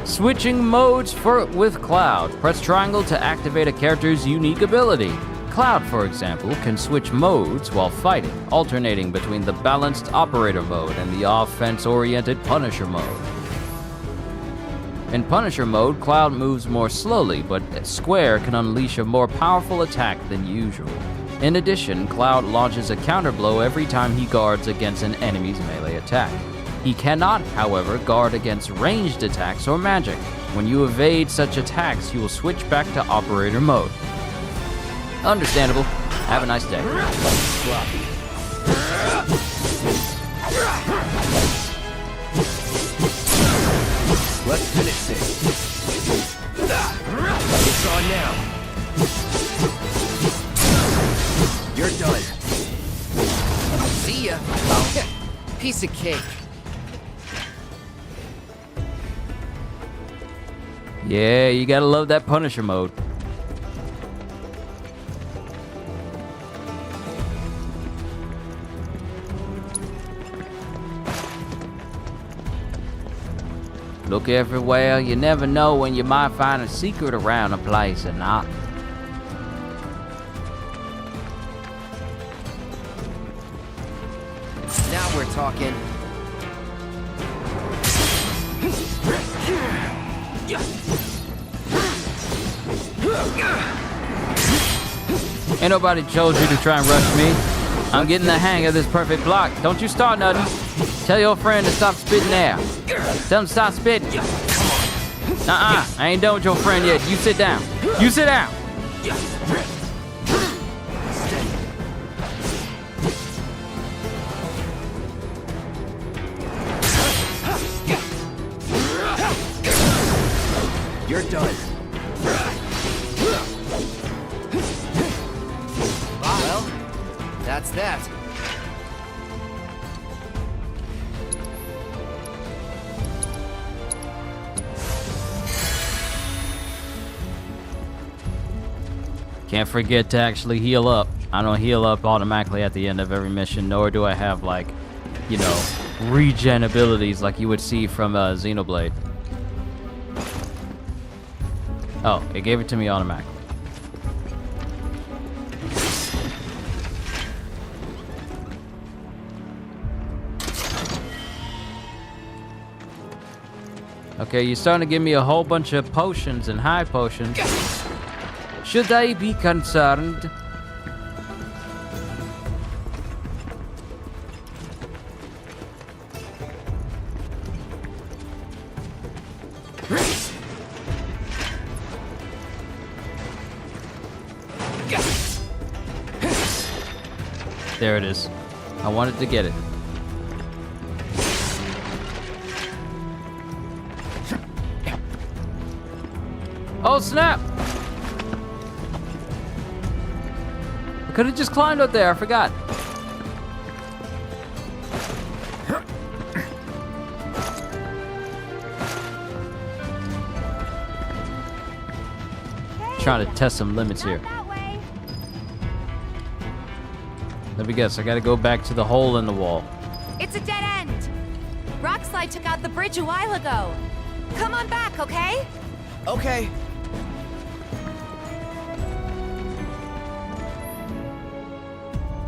Switching modes with Cloud. Press triangle to activate a character's unique ability. Cloud, for example, can switch modes while fighting, alternating between the balanced operator mode and the offense-oriented Punisher mode. In Punisher mode, Cloud moves more slowly, but Square can unleash a more powerful attack than usual. In addition, Cloud launches a counterblow every time he guards against an enemy's melee attack. He cannot, however, guard against ranged attacks or magic. When you evade such attacks, you will switch back to operator mode. Understandable. Have a nice day. Let's finish this. It's on now. You're done. See ya. Piece of cake. Yeah, you gotta love that Punisher mode. Look everywhere, you never know when you might find a secret around a place or not. Now we're talking. Ain't nobody told you to try and rush me. I'm getting the hang of this perfect block. Don't you start nothing. Tell your friend to stop spitting air. Tell him to stop spitting. I ain't done with your friend yet. You sit down. You sit down. You're done. Well, that's that. Can't forget to actually heal up. I don't heal up automatically at the end of every mission, nor do I have, like, you know, regen abilities like you would see from Xenoblade. Oh, it gave it to me automatically. Okay, you're starting to give me a whole bunch of potions and high potions. Should I be concerned? There it is. I wanted to get it. Oh snap! could have just climbed up there. I forgot. Trying to test some limits here. Let me guess, I gotta go back to the hole in the wall. It's a dead end. Rockslide took out the bridge a while ago. Come on back, okay? Okay.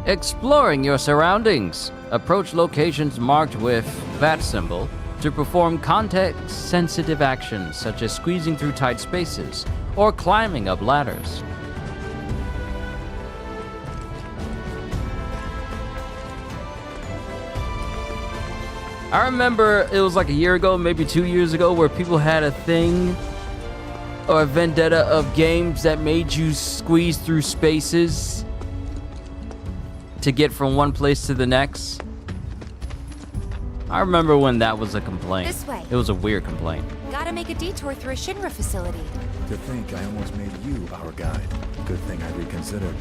Exploring your surroundings. Approach locations marked with that symbol to perform context-sensitive actions such as squeezing through tight spaces or climbing up ladders. I remember it was like a year ago, maybe 2 years ago, where people had a thing or a vendetta of games that made you squeeze through spaces to get from one place to the next. I remember when that was a complaint. This way. It was a weird complaint. Gotta make a detour through a Shinra facility. To think I almost made you our guide. Good thing I reconsidered.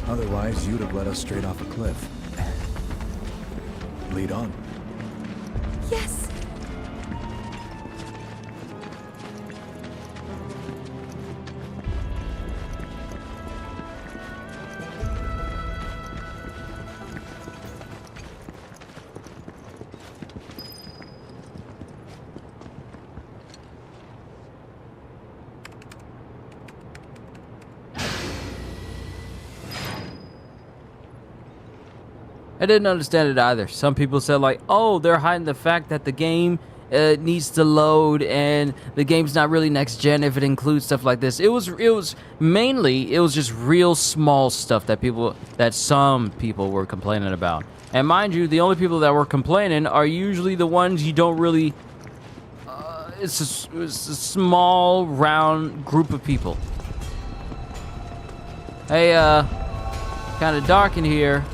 Otherwise, you'd have led us straight off a cliff. Lead on. Yes. I didn't understand it either. Some people said like, oh, they're hiding the fact that the game needs to load and the game's not really next gen if it includes stuff like this. It was mainly just real small stuff that some people were complaining about. And mind you, the only people that were complaining are usually the ones you don't really it's a small round group of people. Hey, kind of dark in here.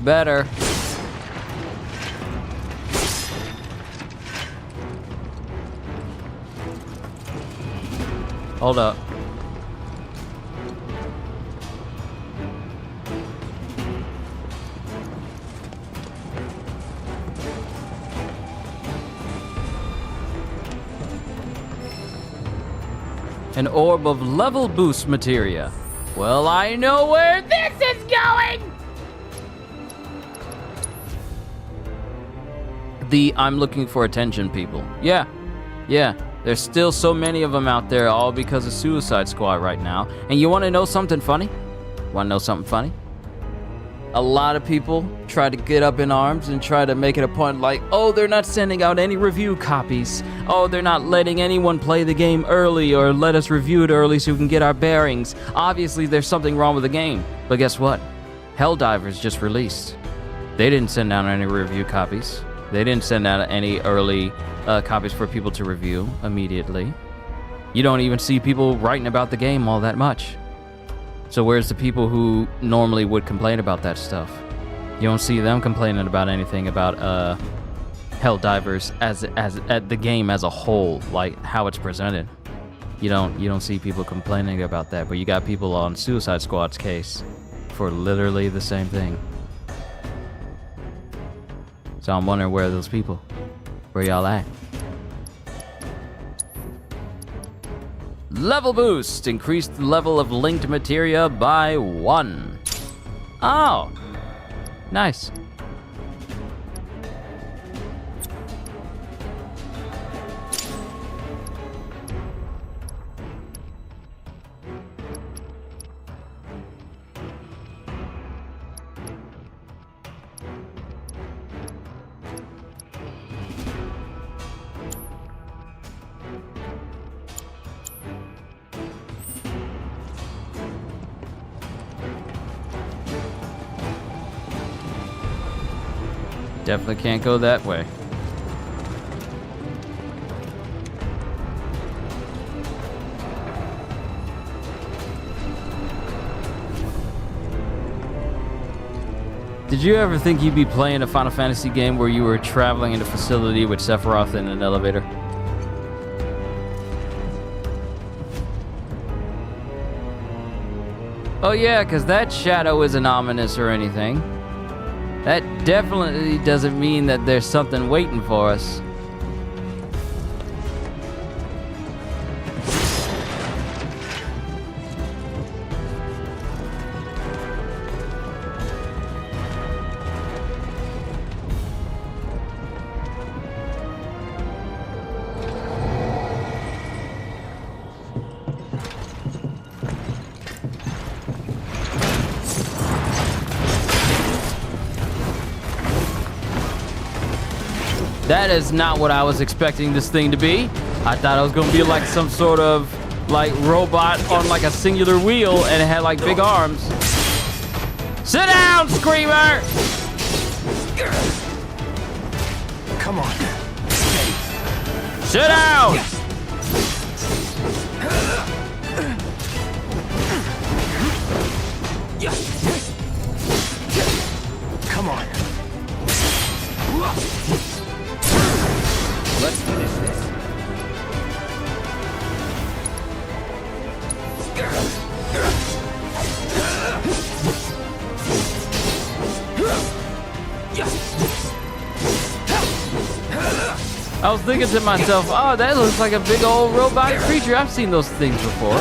Better. Hold up. An orb of level boost materia. Well, I know where this is going! The I'm looking for attention people. Yeah. There's still so many of them out there, all because of Suicide Squad right now. And you want to know something funny? Want to know something funny? A lot of people try to get up in arms and try to make it a point like, oh, they're not sending out any review copies. Oh, they're not letting anyone play the game early or let us review it early so we can get our bearings. Obviously, there's something wrong with the game. But guess what? Helldivers just released. They didn't send out any review copies. They didn't send out any early copies for people to review immediately. You don't even see people writing about the game all that much. So where's the people who normally would complain about that stuff? You don't see them complaining about anything about Helldivers as the game as a whole, like how it's presented. You don't see people complaining about that, but you got people on Suicide Squad's case for literally the same thing. So I'm wondering where are those people? Where y'all at? Level boost! Increased the level of linked materia by 1. Oh! Nice. Definitely can't go that way. Did you ever think you'd be playing a Final Fantasy game where you were traveling in a facility with Sephiroth in an elevator? Oh yeah, because that shadow isn't ominous or anything. That definitely doesn't mean that there's something waiting for us. That is not what I was expecting this thing to be. I thought it was gonna be like some sort of like robot on like a singular wheel and it had like big arms. Sit down, Screamer! Come on. Sit down! Come on. Let's finish this. I was thinking to myself, oh, that looks like a big old robotic creature. I've seen those things before.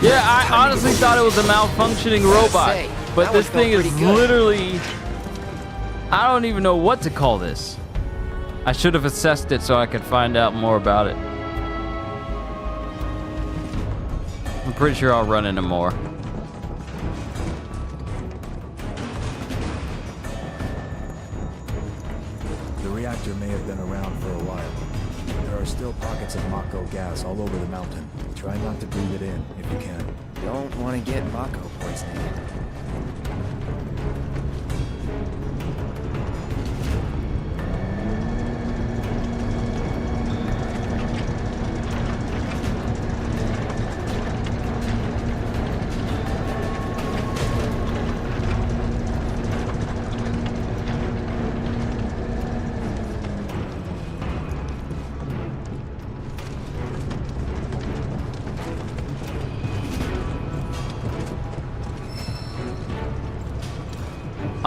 Yeah, I honestly thought it was a malfunctioning robot, but this thing is literally, I don't even know what to call this. I should have assessed it so I could find out more about it. I'm pretty sure I'll run into more. The reactor may have been around for a while. There are still pockets of Mako gas all over the mountain. Try not to breathe it in if you can. Don't want to get Mako poisoning.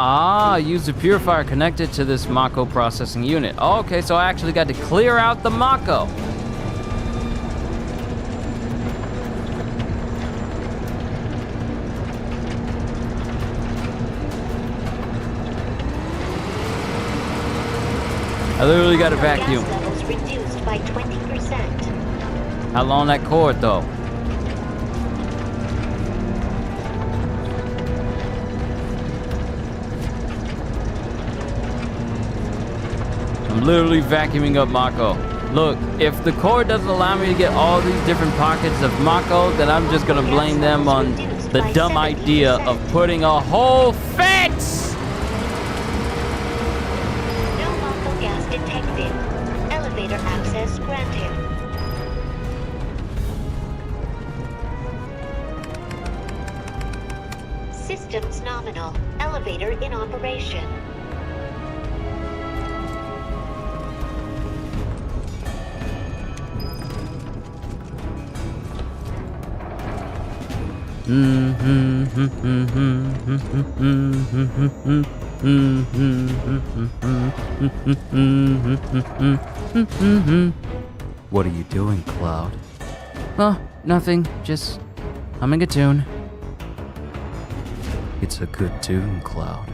Ah, use the purifier connected to this Mako processing unit. Okay, so I actually got to clear out the Mako. I literally got a vacuum. Gas levels reduced by 20%. How long that cord though? I'm literally vacuuming up Mako. Look, if the core doesn't allow me to get all these different pockets of Mako, then I'm just gonna blame them on the dumb idea of putting a whole fence! No Mako gas detected. Elevator access granted. Systems nominal. Elevator in operation. What are you doing, Cloud? Oh, nothing. Just humming a tune. It's a good tune, Cloud.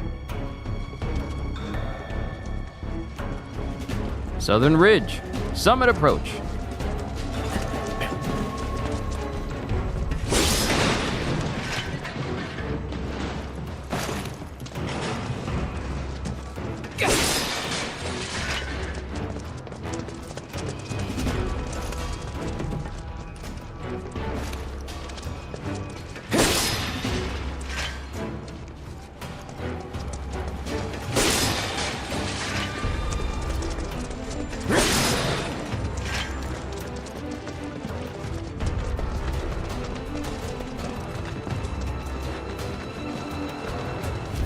Southern Ridge. Summit approach.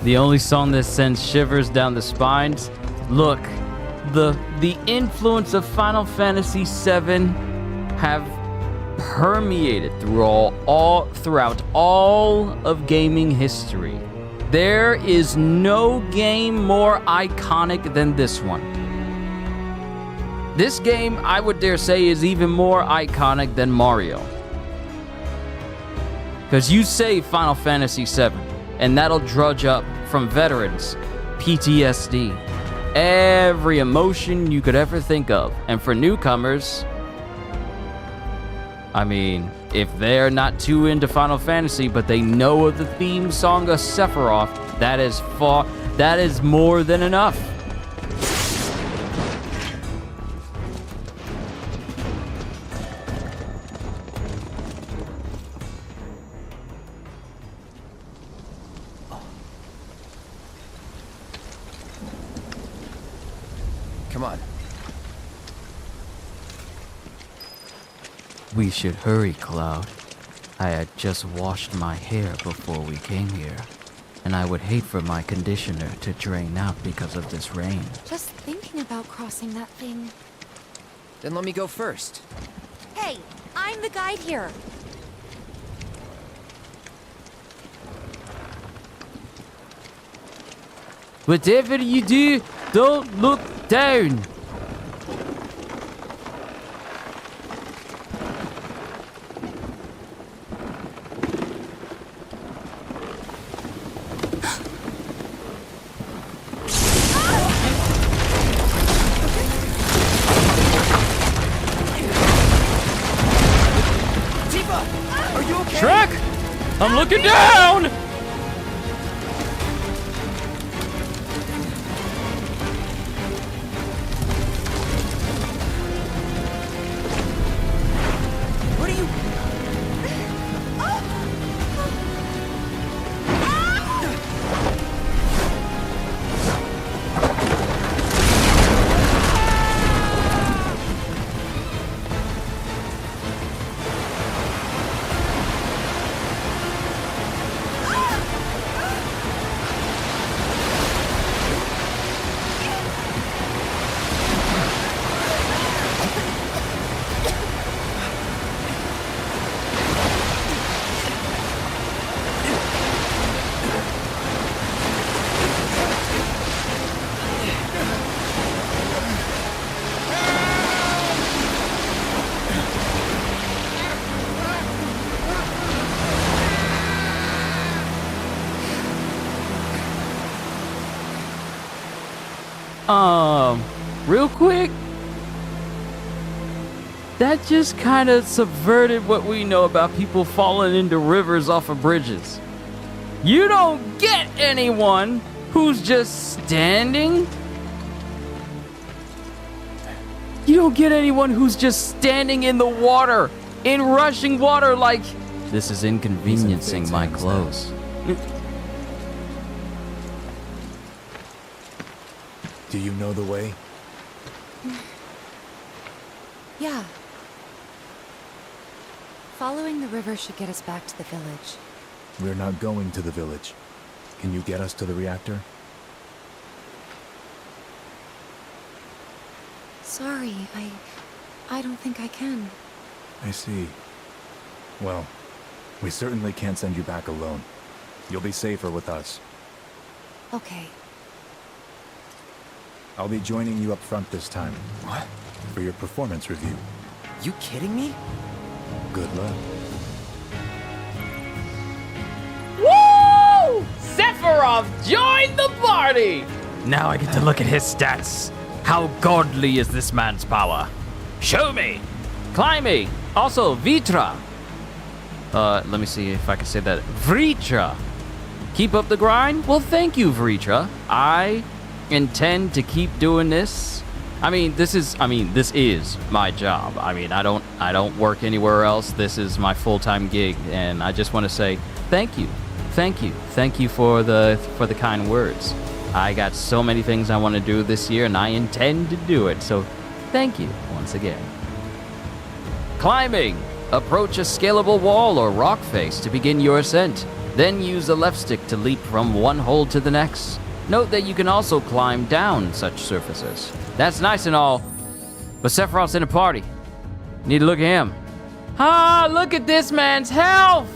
The only song that sends shivers down the spines. Look, the influence of Final Fantasy VII have permeated throughout all of gaming history. There is no game more iconic than this one. This game, I would dare say, is even more iconic than Mario. Because you say Final Fantasy VII, and that'll drudge up from veterans PTSD, every emotion you could ever think of. And for newcomers, I mean, if they're not too into Final Fantasy, but they know of the theme song of Sephiroth, that is more than enough. Come on. We should hurry, Cloud. I had just washed my hair before we came here, and I would hate for my conditioner to drain out because of this rain. Just thinking about crossing that thing. Then let me go first. Hey, I'm the guide here. Whatever you do, don't look down. Are you okay? Shrek! I'm looking down! What are you... Real quick, that just kind of subverted what we know about people falling into rivers off of bridges. You don't get anyone who's just standing. You don't get anyone who's just standing in the water, in rushing water like, this is inconveniencing my clothes. Do you know the way? Yeah. Following the river should get us back to the village. We're not going to the village. Can you get us to the reactor? Sorry, I don't think I can. I see. Well, we certainly can't send you back alone. You'll be safer with us. Okay. I'll be joining you up front this time. What? For your performance review. You kidding me? Good luck. Woo! Sephiroth joined the party! Now I get to look at his stats. How godly is this man's power? Show me! Climbing! Also, Vitra! Let me see if I can say that. Vritra! Keep up the grind? Well, thank you, Vritra. I intend to keep doing this. This is my job. I don't work anywhere else. This is my full-time gig, and I just want to say thank you for the kind words. I got so many things I want to do this year, and I intend to do it. So, thank you once again. Climbing. Approach a scalable wall or rock face to begin your ascent. Then use the left stick to leap from one hole to the next. Note that you can also climb down such surfaces. That's nice and all, but Sephiroth's in a party. Need to look at him. Ah, look at this man's health!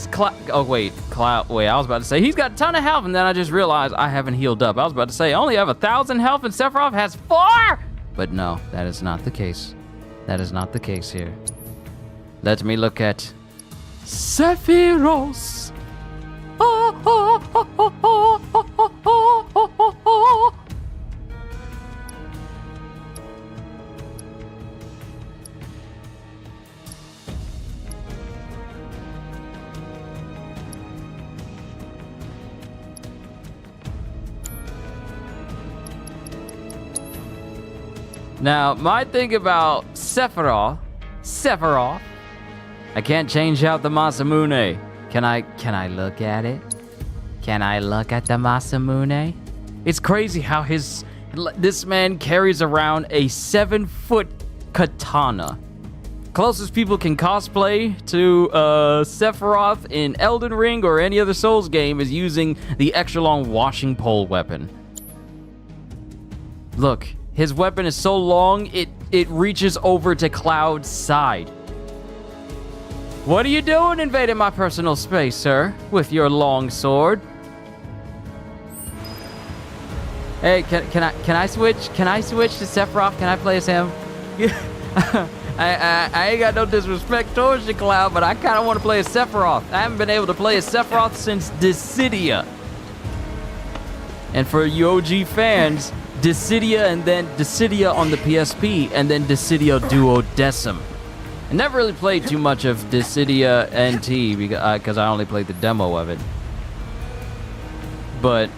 Wait, I was about to say, he's got a ton of health, and then I just realized I haven't healed up. I was about to say, I only have 1,000 health, and Sephiroth has 4! But no, that is not the case. That is not the case here. Let me look at Sephiroth. Now, my thing about Sephiroth, I can't change out the Masamune. Can I look at it? Can I look at the Masamune? It's crazy how this man carries around a 7-foot katana. Closest people can cosplay to Sephiroth in Elden Ring or any other Souls game is using the extra long washing pole weapon. Look, his weapon is so long, it reaches over to Cloud's side. What are you doing invading my personal space, sir, with your long sword? Hey, can I switch? Can I switch to Sephiroth? Can I play as him? I ain't got no disrespect towards you, Cloud, but I kind of want to play as Sephiroth. I haven't been able to play as Sephiroth since Dissidia. And for you OG fans, Dissidia and then Dissidia on the PSP and then Dissidia Duodecim. I never really played too much of Dissidia NT because I only played the demo of it. But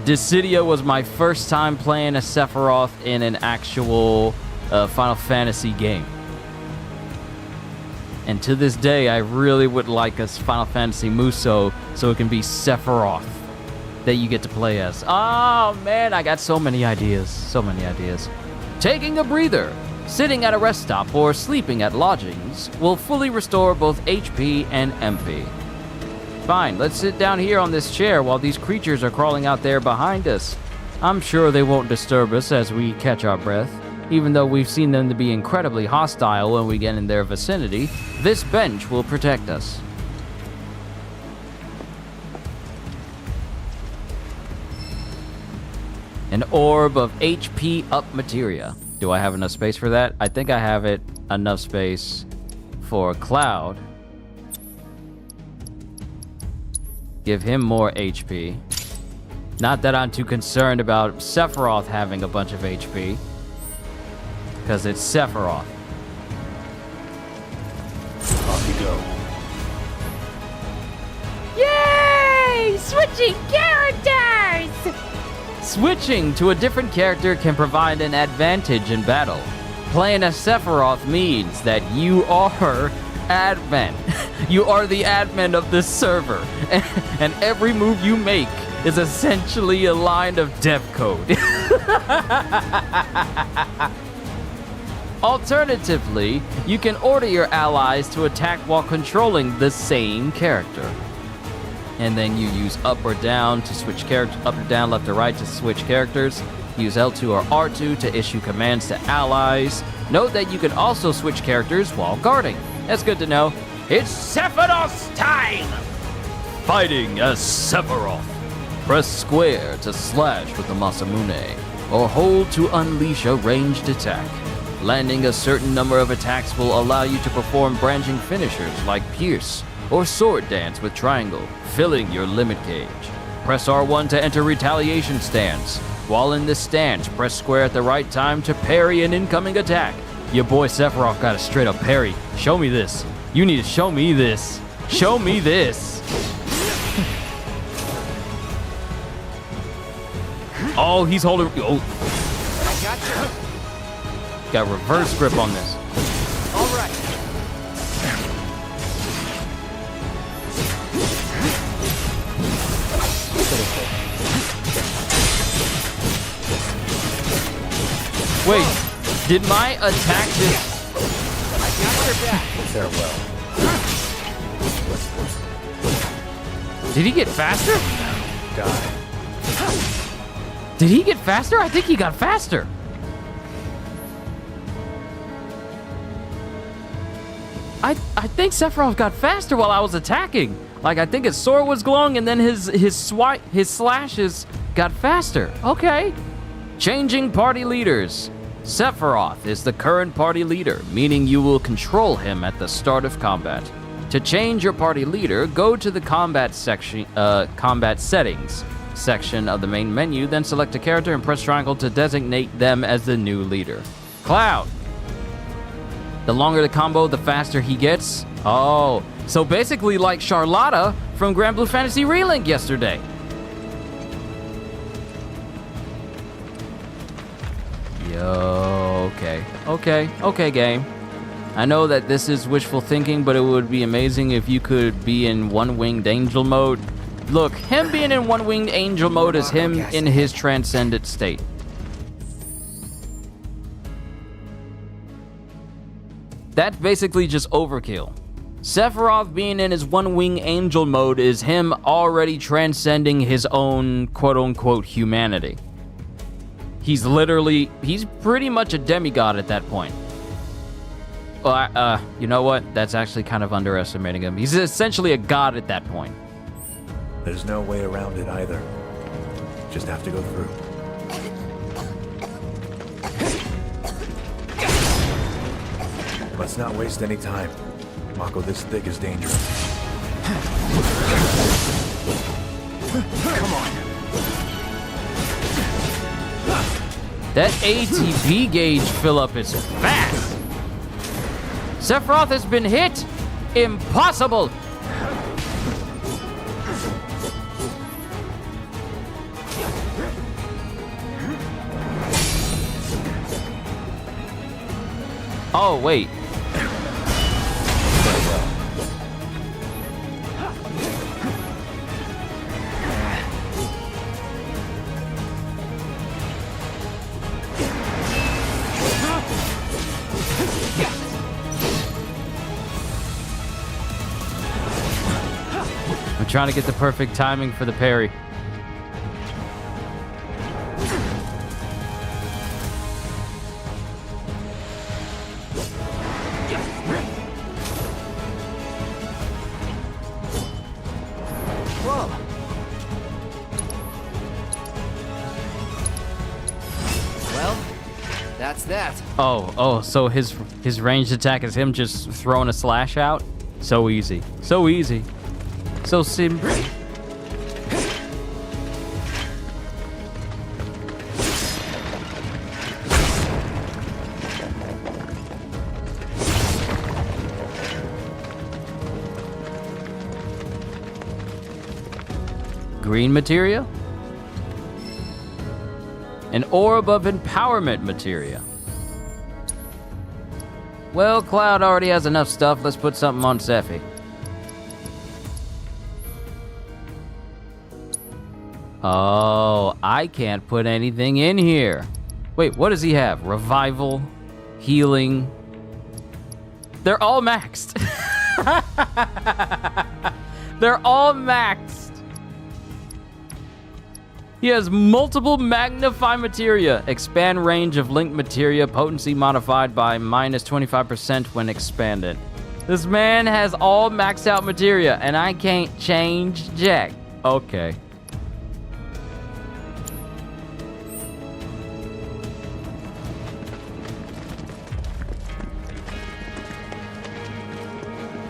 Dissidia was my first time playing a Sephiroth in an actual Final Fantasy game. And to this day, I really would like a Final Fantasy Muso so it can be Sephiroth that you get to play as. Oh man, I got so many ideas. So many ideas. Taking a breather, sitting at a rest stop, or sleeping at lodgings will fully restore both HP and MP. Fine, let's sit down here on this chair while these creatures are crawling out there behind us. I'm sure they won't disturb us as we catch our breath. Even though we've seen them to be incredibly hostile when we get in their vicinity, this bench will protect us. An orb of HP up materia. Do I have enough space for that? I think I have enough space for Cloud. Give him more HP. Not that I'm too concerned about Sephiroth having a bunch of HP. Because it's Sephiroth. Off you go. Yay! Switching characters! Switching to a different character can provide an advantage in battle. Playing as Sephiroth means that you are admin. You are the admin of this server. And every move you make is essentially a line of dev code. Alternatively, you can order your allies to attack while controlling the same character. And then you use up or down to switch characters, up or down, left or right to switch characters. Use L2 or R2 to issue commands to allies. Note that you can also switch characters while guarding. That's good to know. It's Sephiroth's time! Fighting as Sephiroth. Press square to slash with the Masamune, or hold to unleash a ranged attack. Landing a certain number of attacks will allow you to perform branching finishers like Pierce, or Sword Dance with Triangle, filling your limit gauge. Press R1 to enter Retaliation Stance. While in this stance, press square at the right time to parry an incoming attack. Your boy Sephiroth got a straight up parry. Show me this. You need to show me this. Show me this. Oh, he's holding. Oh. I got you. Got reverse grip on this. All right. Wait, did my attack just... I got your back. Farewell. Did he get faster? Die. Did he get faster? I think he got faster. I think Sephiroth got faster while I was attacking. Like, I think his sword was glowing and then his slashes got faster. Okay. Changing party leaders. Sephiroth is the current party leader, meaning you will control him at the start of combat. To change your party leader, go to the combat settings section of the main menu, then select a character and press triangle to designate them as the new leader. Cloud. The longer the combo, the faster he gets. Oh, so basically like Charlotta from Grand Blue Fantasy Relink yesterday. Yo, okay, game. I know that this is wishful thinking, but it would be amazing if you could be in one-winged angel mode. Look, him being in one-winged angel mode is him in his transcendent state. That's basically just overkill. Sephiroth being in his one-winged angel mode is him already transcending his own quote-unquote humanity. He's pretty much a demigod at that point. Well, you know what? That's actually kind of underestimating him. He's essentially a god at that point. There's no way around it either. Just have to go through. Let's not waste any time. Mako, this thick is dangerous. Come on. That ATB gauge fill-up is fast. Sephiroth has been hit. Impossible. Oh, wait. I'm trying to get the perfect timing for the parry. Whoa. Well, that's that. Oh, so his ranged attack is him just throwing a slash out? So easy. So easy. So simple. Green materia? An orb of empowerment materia. Well, Cloud already has enough stuff. Let's put something on Sephi. Oh, I can't put anything in here. Wait, what does he have? Revival, healing. They're all maxed. They're all maxed. He has multiple magnify materia. Expand range of linked materia. Potency modified by minus 25% when expanded. This man has all maxed out materia, and I can't change jack. Okay.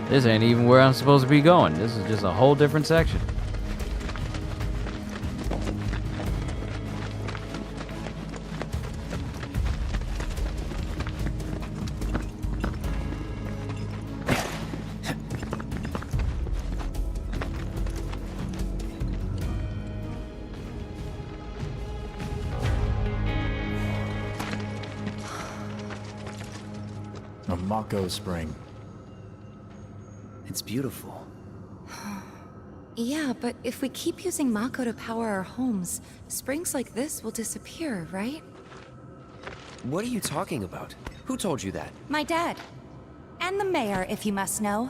This ain't even where I'm supposed to be going. This is just a whole different section. A Mako spring. It's beautiful. Yeah, but if we keep using Mako to power our homes, springs like this will disappear, right? What are you talking about? Who told you that? My dad. And the mayor, if you must know.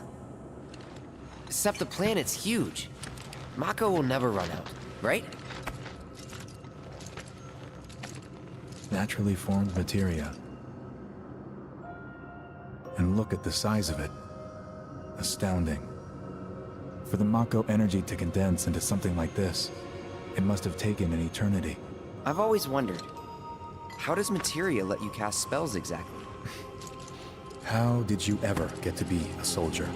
Except the planet's huge. Mako will never run out, right? Naturally formed materia. And look at the size of it. Astounding. For the Mako energy to condense into something like this, it must have taken an eternity. I've always wondered, how does materia let you cast spells exactly? How did you ever get to be a soldier?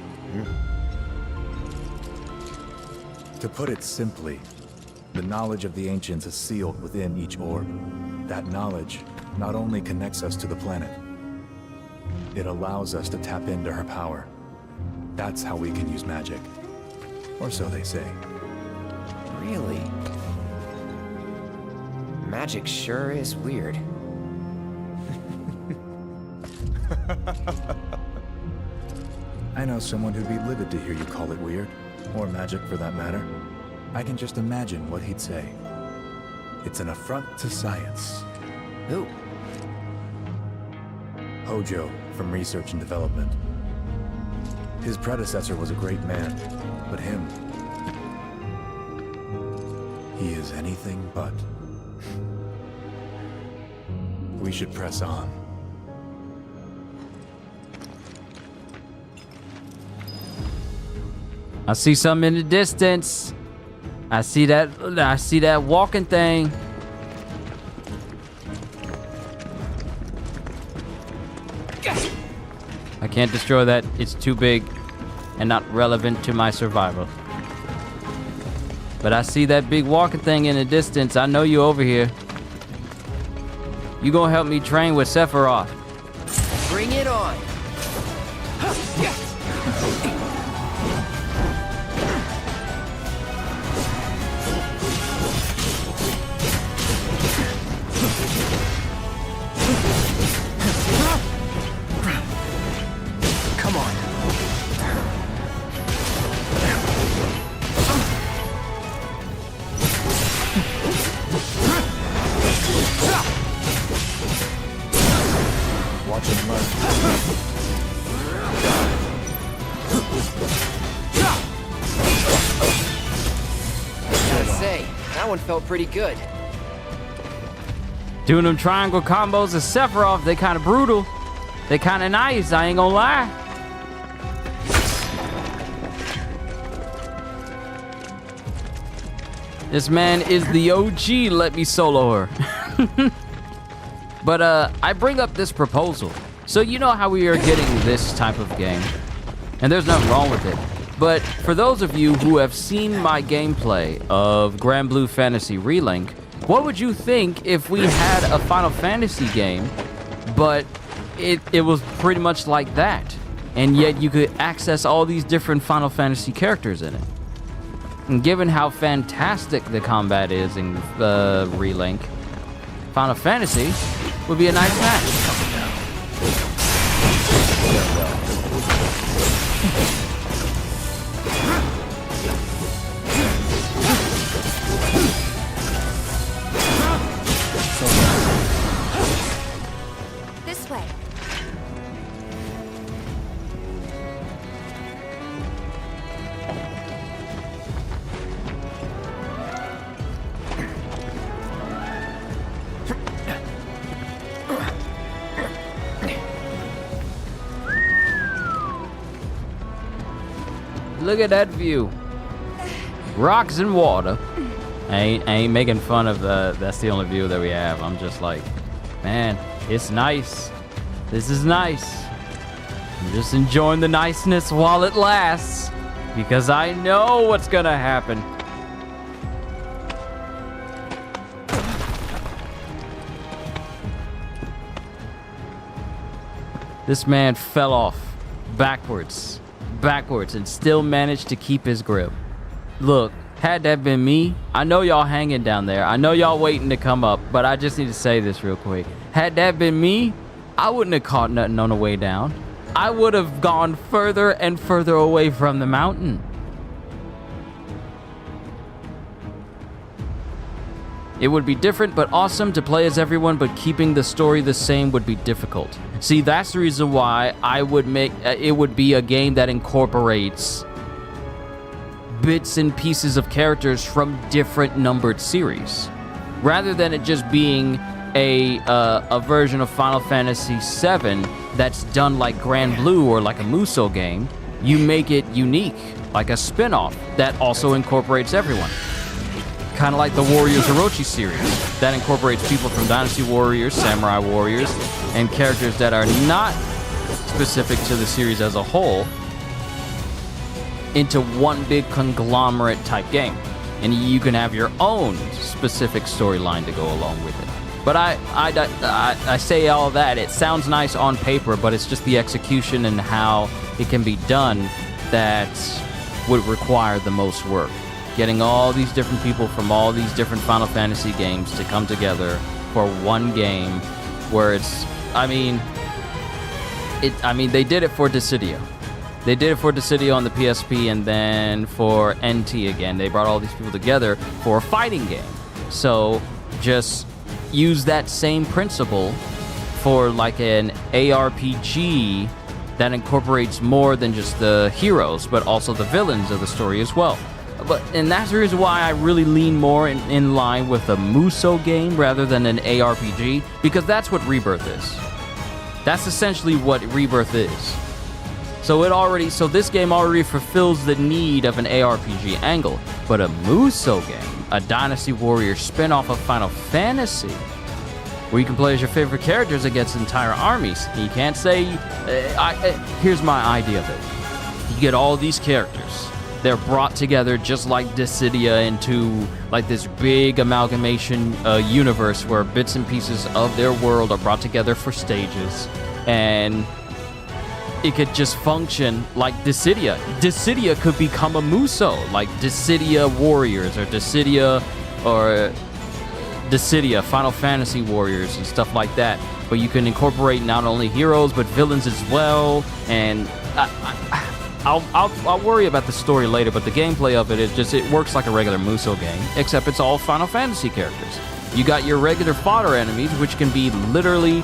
To put it simply, the knowledge of the ancients is sealed within each orb. That knowledge not only connects us to the planet, it allows us to tap into her power. That's how we can use magic. Or so they say. Really? Magic sure is weird. I know someone who'd be livid to hear you call it weird, or magic for that matter. I can just imagine what he'd say. It's an affront to science. Who? Hojo, from Research and Development. His predecessor was a great man, but him... he is anything but. We should press on. I see something in the distance. I see that walking thing. I can't destroy that. It's too big and not relevant to my survival. But I see that big walking thing in the distance. I know you over here. You gonna help me train with Sephiroth. Bring it on! Come on. Watch him learn. Gotta say, that one felt pretty good. Doing them triangle combos of Sephiroth, they kind of brutal. They kind of nice, I ain't gonna lie. This man is the OG, let me solo her. But I bring up this proposal. So you know how we are getting this type of game. And there's nothing wrong with it. But for those of you who have seen my gameplay of Grand Blue Fantasy Relink, what would you think if we had a Final Fantasy game, but it was pretty much like that? And yet you could access all these different Final Fantasy characters in it. And given how fantastic the combat is in Relink, Final Fantasy would be a nice match. This way. Look at that view. Rocks and water. I ain't making fun of that's the only view that we have. I'm just like, man, it's nice. This is nice. I'm just enjoying the niceness while it lasts, because I know what's gonna happen. This man fell off backwards, and still managed to keep his grip. Look, had that been me, I know y'all hanging down there. I know y'all waiting to come up, but I just need to say this real quick. Had that been me, I wouldn't have caught nothing on the way down. I would have gone further and further away from the mountain. It would be different but awesome to play as everyone, but keeping the story the same would be difficult. See, that's the reason why I would make it would be a game that incorporates bits and pieces of characters from different numbered series. Rather than it just being a version of Final Fantasy VII that's done like Grand Blue or like a Musou game, you make it unique, like a spin-off that also incorporates everyone. Kind of like the Warriors Orochi series, that incorporates people from Dynasty Warriors, Samurai Warriors, and characters that are not specific to the series as a whole into one big conglomerate type game. And you can have your own specific storyline to go along with it. But I say all that, it sounds nice on paper, but it's just the execution and how it can be done that would require the most work. Getting all these different people from all these different Final Fantasy games to come together for one game where it's, they did it for Dissidia. They did it for Dissidia on the PSP, and then for NT again. They brought all these people together for a fighting game. So just use that same principle for like an ARPG that incorporates more than just the heroes, but also the villains of the story as well. And that's the reason why I really lean more in line with a Musou game rather than an ARPG, because that's what Rebirth is. That's essentially what Rebirth is. So this game already fulfills the need of an ARPG angle, but a Musou game, a Dynasty Warrior spin-off of Final Fantasy, where you can play as your favorite characters against entire armies. You can't say, here's my idea of it. You get all these characters. They're brought together just like Dissidia into like this big amalgamation universe where bits and pieces of their world are brought together for stages. And it could just function like Dissidia. Dissidia could become a Musou, like Dissidia Warriors or Dissidia Final Fantasy Warriors and stuff like that. But you can incorporate not only heroes but villains as well. And I'll worry about the story later, but the gameplay of it is just, it works like a regular Musou game, except it's all Final Fantasy characters. You got your regular fodder enemies, which can be literally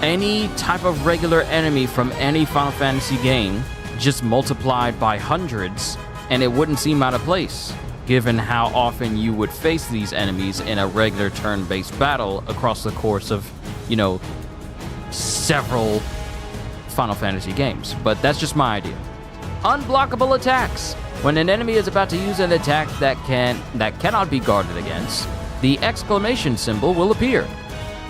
any type of regular enemy from any Final Fantasy game, just multiplied by hundreds, and it wouldn't seem out of place, given how often you would face these enemies in a regular turn-based battle across the course of, several Final Fantasy games. But that's just my idea. Unblockable attacks. When an enemy is about to use an attack that cannot be guarded against, the exclamation symbol will appear.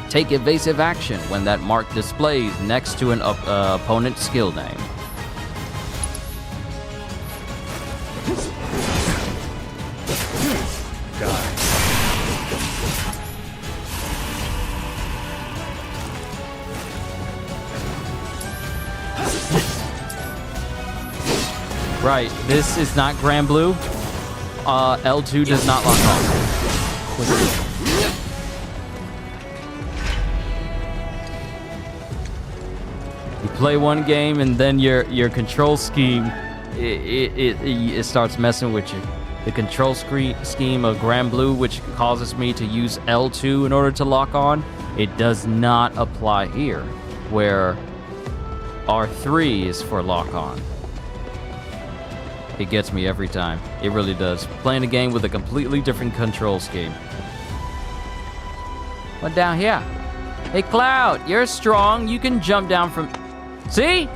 Take evasive action when that mark displays next to an opponent's skill name. Right, this is not Grand Blue. L2 does not lock on. You play one game and then your control scheme it starts messing with you. The control scheme of Grand Blue, which causes me to use L2 in order to lock on, it does not apply here, where R3 is for lock on. It gets me every time. It really does. Playing a game with a completely different control scheme. What down here? Hey, Cloud, you're strong. You can jump down from... See?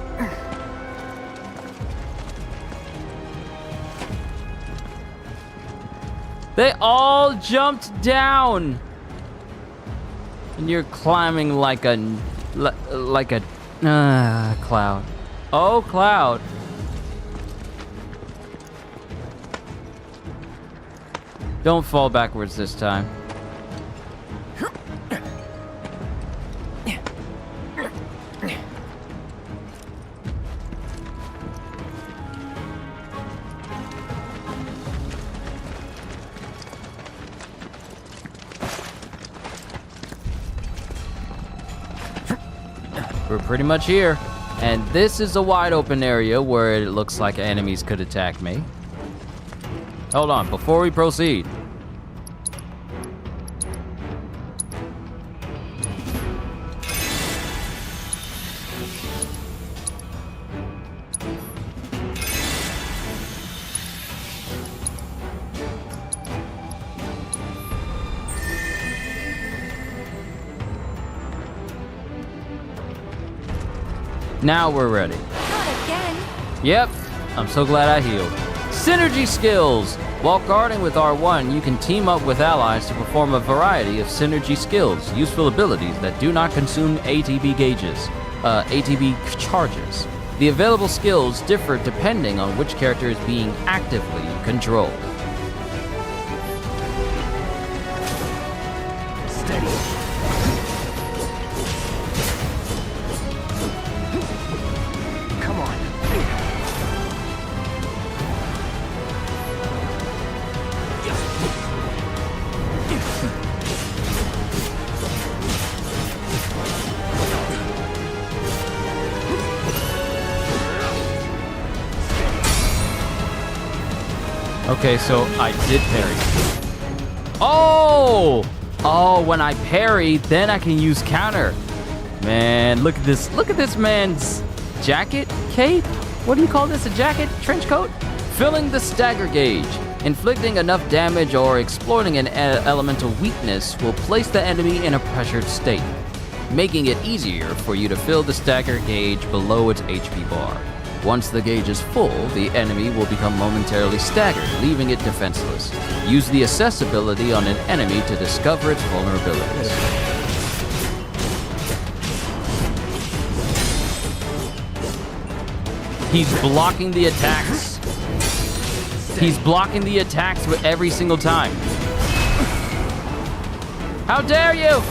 They all jumped down. And you're climbing like a Cloud. Oh, Cloud. Don't fall backwards this time. We're pretty much here. And this is a wide open area where it looks like enemies could attack me. Hold on, before we proceed. Now we're ready. Not again. Yep, I'm so glad I healed. Synergy skills! While guarding with R1, you can team up with allies to perform a variety of synergy skills, useful abilities that do not consume ATB charges. The available skills differ depending on which character is being actively controlled. Steady. Come on. Okay, so I did parry. Oh! Oh, when I parry, then I can use counter. Man, look at this. Look at this man's jacket? Cape? What do you call this? A jacket? Trench coat? Filling the stagger gauge. Inflicting enough damage or exploiting an elemental weakness will place the enemy in a pressured state, making it easier for you to fill the stagger gauge below its HP bar. Once the gauge is full, the enemy will become momentarily staggered, leaving it defenseless. Use the assess ability on an enemy to discover its vulnerabilities. He's blocking the attacks. He's blocking the attacks with every single time. How dare you!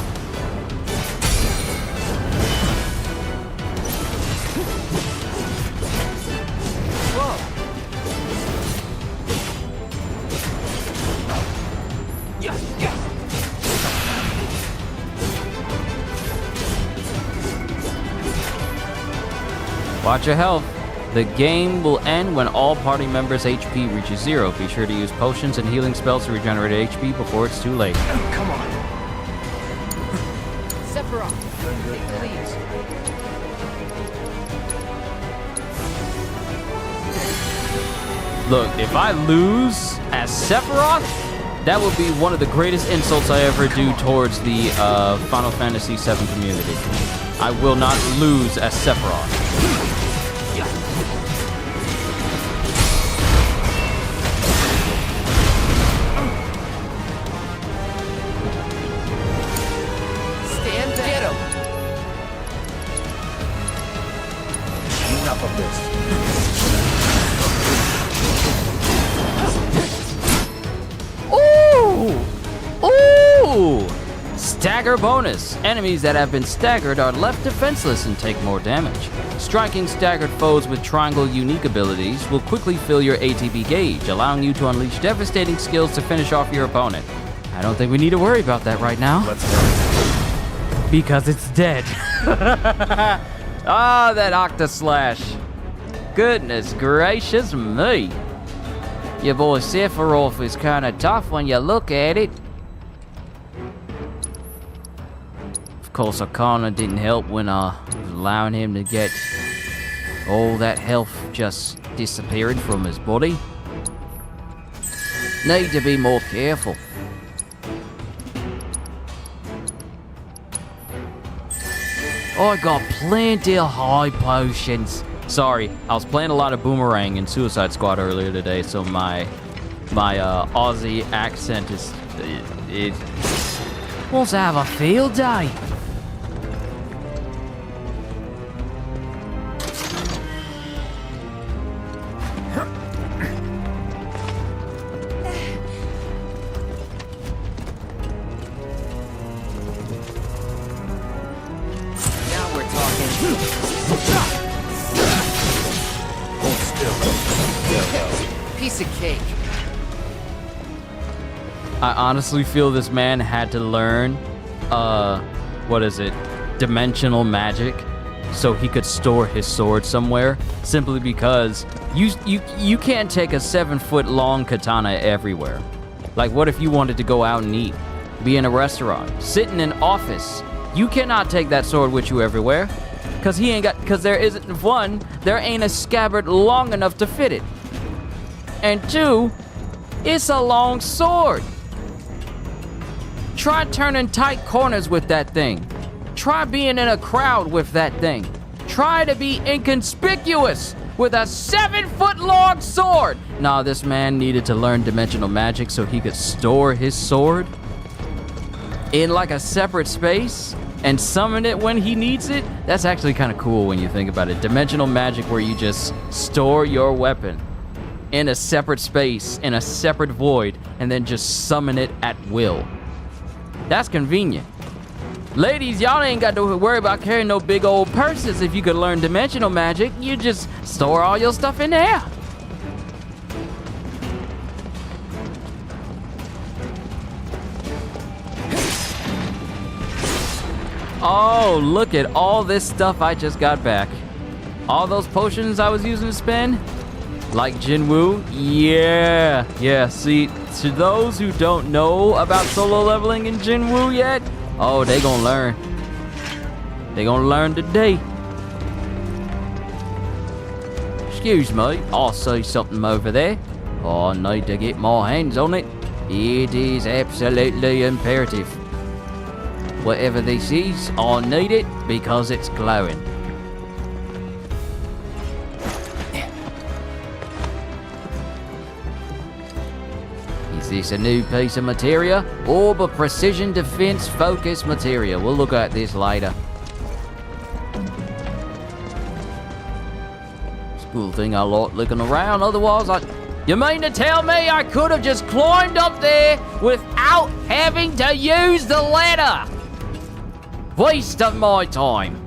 Watch your health. The game will end when all party members' HP reaches 0. Be sure to use potions and healing spells to regenerate HP before it's too late. Come on. Sephiroth, take the lead. Look, if I lose as Sephiroth, that would be one of the greatest insults I ever do towards the Final Fantasy VII community. I will not lose as Sephiroth. Enough of this. Ooh! Ooh! Stagger bonus. Enemies that have been staggered are left defenseless and take more damage. Striking staggered foes with triangle unique abilities will quickly fill your ATB gauge, allowing you to unleash devastating skills to finish off your opponent. I don't think we need to worry about that right now. Let's go. Because it's dead. Ah, that Octaslash. Goodness gracious me. Your boy Sephiroth is kind of tough when you look at it. Of course, Arcana didn't help when I was allowing him to get all that health just disappearing from his body. Need to be more careful. I got plenty of high potions. Sorry, I was playing a lot of Boomerang and Suicide Squad earlier today, so my Aussie accent is let's have a field day. Piece of cake. I honestly feel this man had to learn, dimensional magic, so he could store his sword somewhere, simply because you can't take a 7-foot long katana everywhere. Like, what if you wanted to go out and eat, be in a restaurant, sit in an office? You cannot take that sword with you everywhere, because there ain't a scabbard long enough to fit it. And 2, it's a long sword. Try turning tight corners with that thing. Try being in a crowd with that thing. try to be inconspicuous with a 7-foot-long sword. Nah, this man needed to learn dimensional magic so he could store his sword in like a separate space and summon it when he needs it. That's actually kind of cool when you think about it. Dimensional magic where you just store your weapon in a separate space, in a separate void, and then just summon it at will. That's convenient. Ladies, y'all ain't got to worry about carrying no big old purses. If you could learn dimensional magic, you just store all your stuff in there. Oh, look at all this stuff I just got back. All those potions I was using to spend, like Jinwoo. Yeah, see, to those who don't know about solo leveling in Jinwoo yet, oh, they gonna learn. They gonna learn today. Excuse me, I'll see something over there. I need to get my hands on it. It is absolutely imperative. Whatever this is, I need it because it's glowing. Is this a new piece of materia? Orb of precision defense focus materia. We'll look at this later. It's a cool thing I like looking around, otherwise You mean to tell me I could have just climbed up there without having to use the ladder? Waste of my time.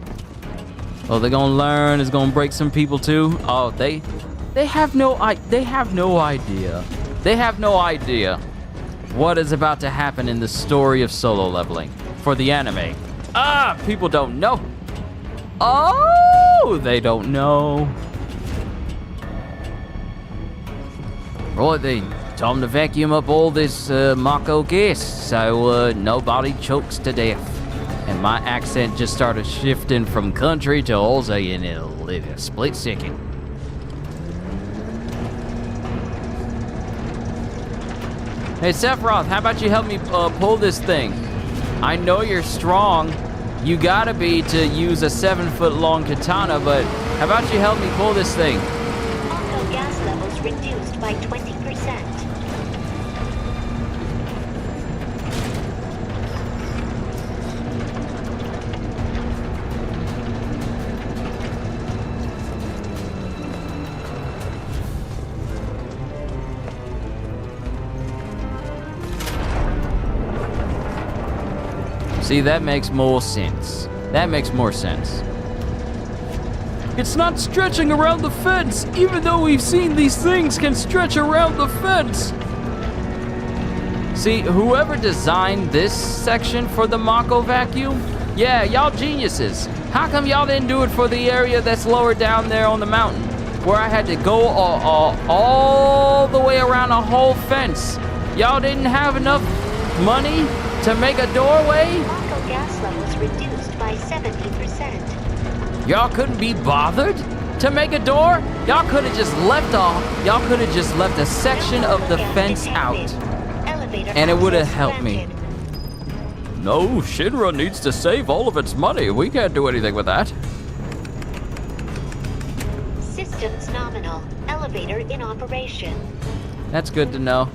Oh, they're gonna learn. It's gonna break some people too. Oh, they have no idea. They have no idea what is about to happen in the story of solo leveling for the anime. People don't know. Oh, they don't know. Right then, time to vacuum up all this Mako gas so nobody chokes to death. And my accent just started shifting from country to Aussie in a split second. Hey Sephiroth, how about you help me pull this thing? I know you're strong. You gotta be to use a 7-foot-long katana, but how about you help me pull this thing? Mako gas levels reduced by 20%. See, that makes more sense. That makes more sense. It's not stretching around the fence, even though we've seen these things can stretch around the fence. See, whoever designed this section for the Mako vacuum, yeah, y'all geniuses. How come y'all didn't do it for the area that's lower down there on the mountain, where I had to go all the way around a whole fence? Y'all didn't have enough money to make a doorway? Mako gas levels reduced by 70%. Y'all couldn't be bothered to make a door? Y'all could have just left a section of the fence out. And it would have helped me. No, Shinra needs to save all of its money. We can't do anything with that. Systems nominal. Elevator in operation. That's good to know.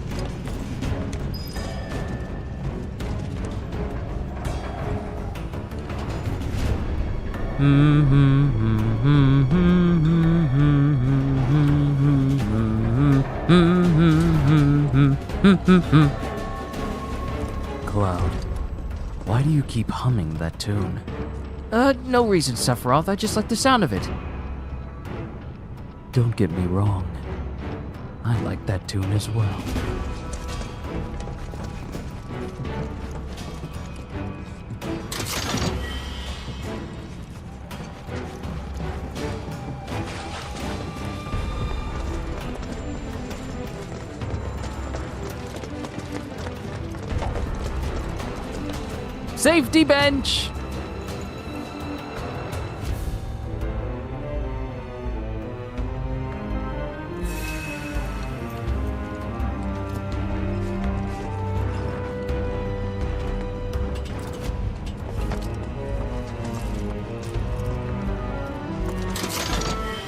Cloud, why do you keep humming that tune? No reason, Sephiroth. I just like the sound of it. Don't get me wrong. I like that tune as well. Safety bench!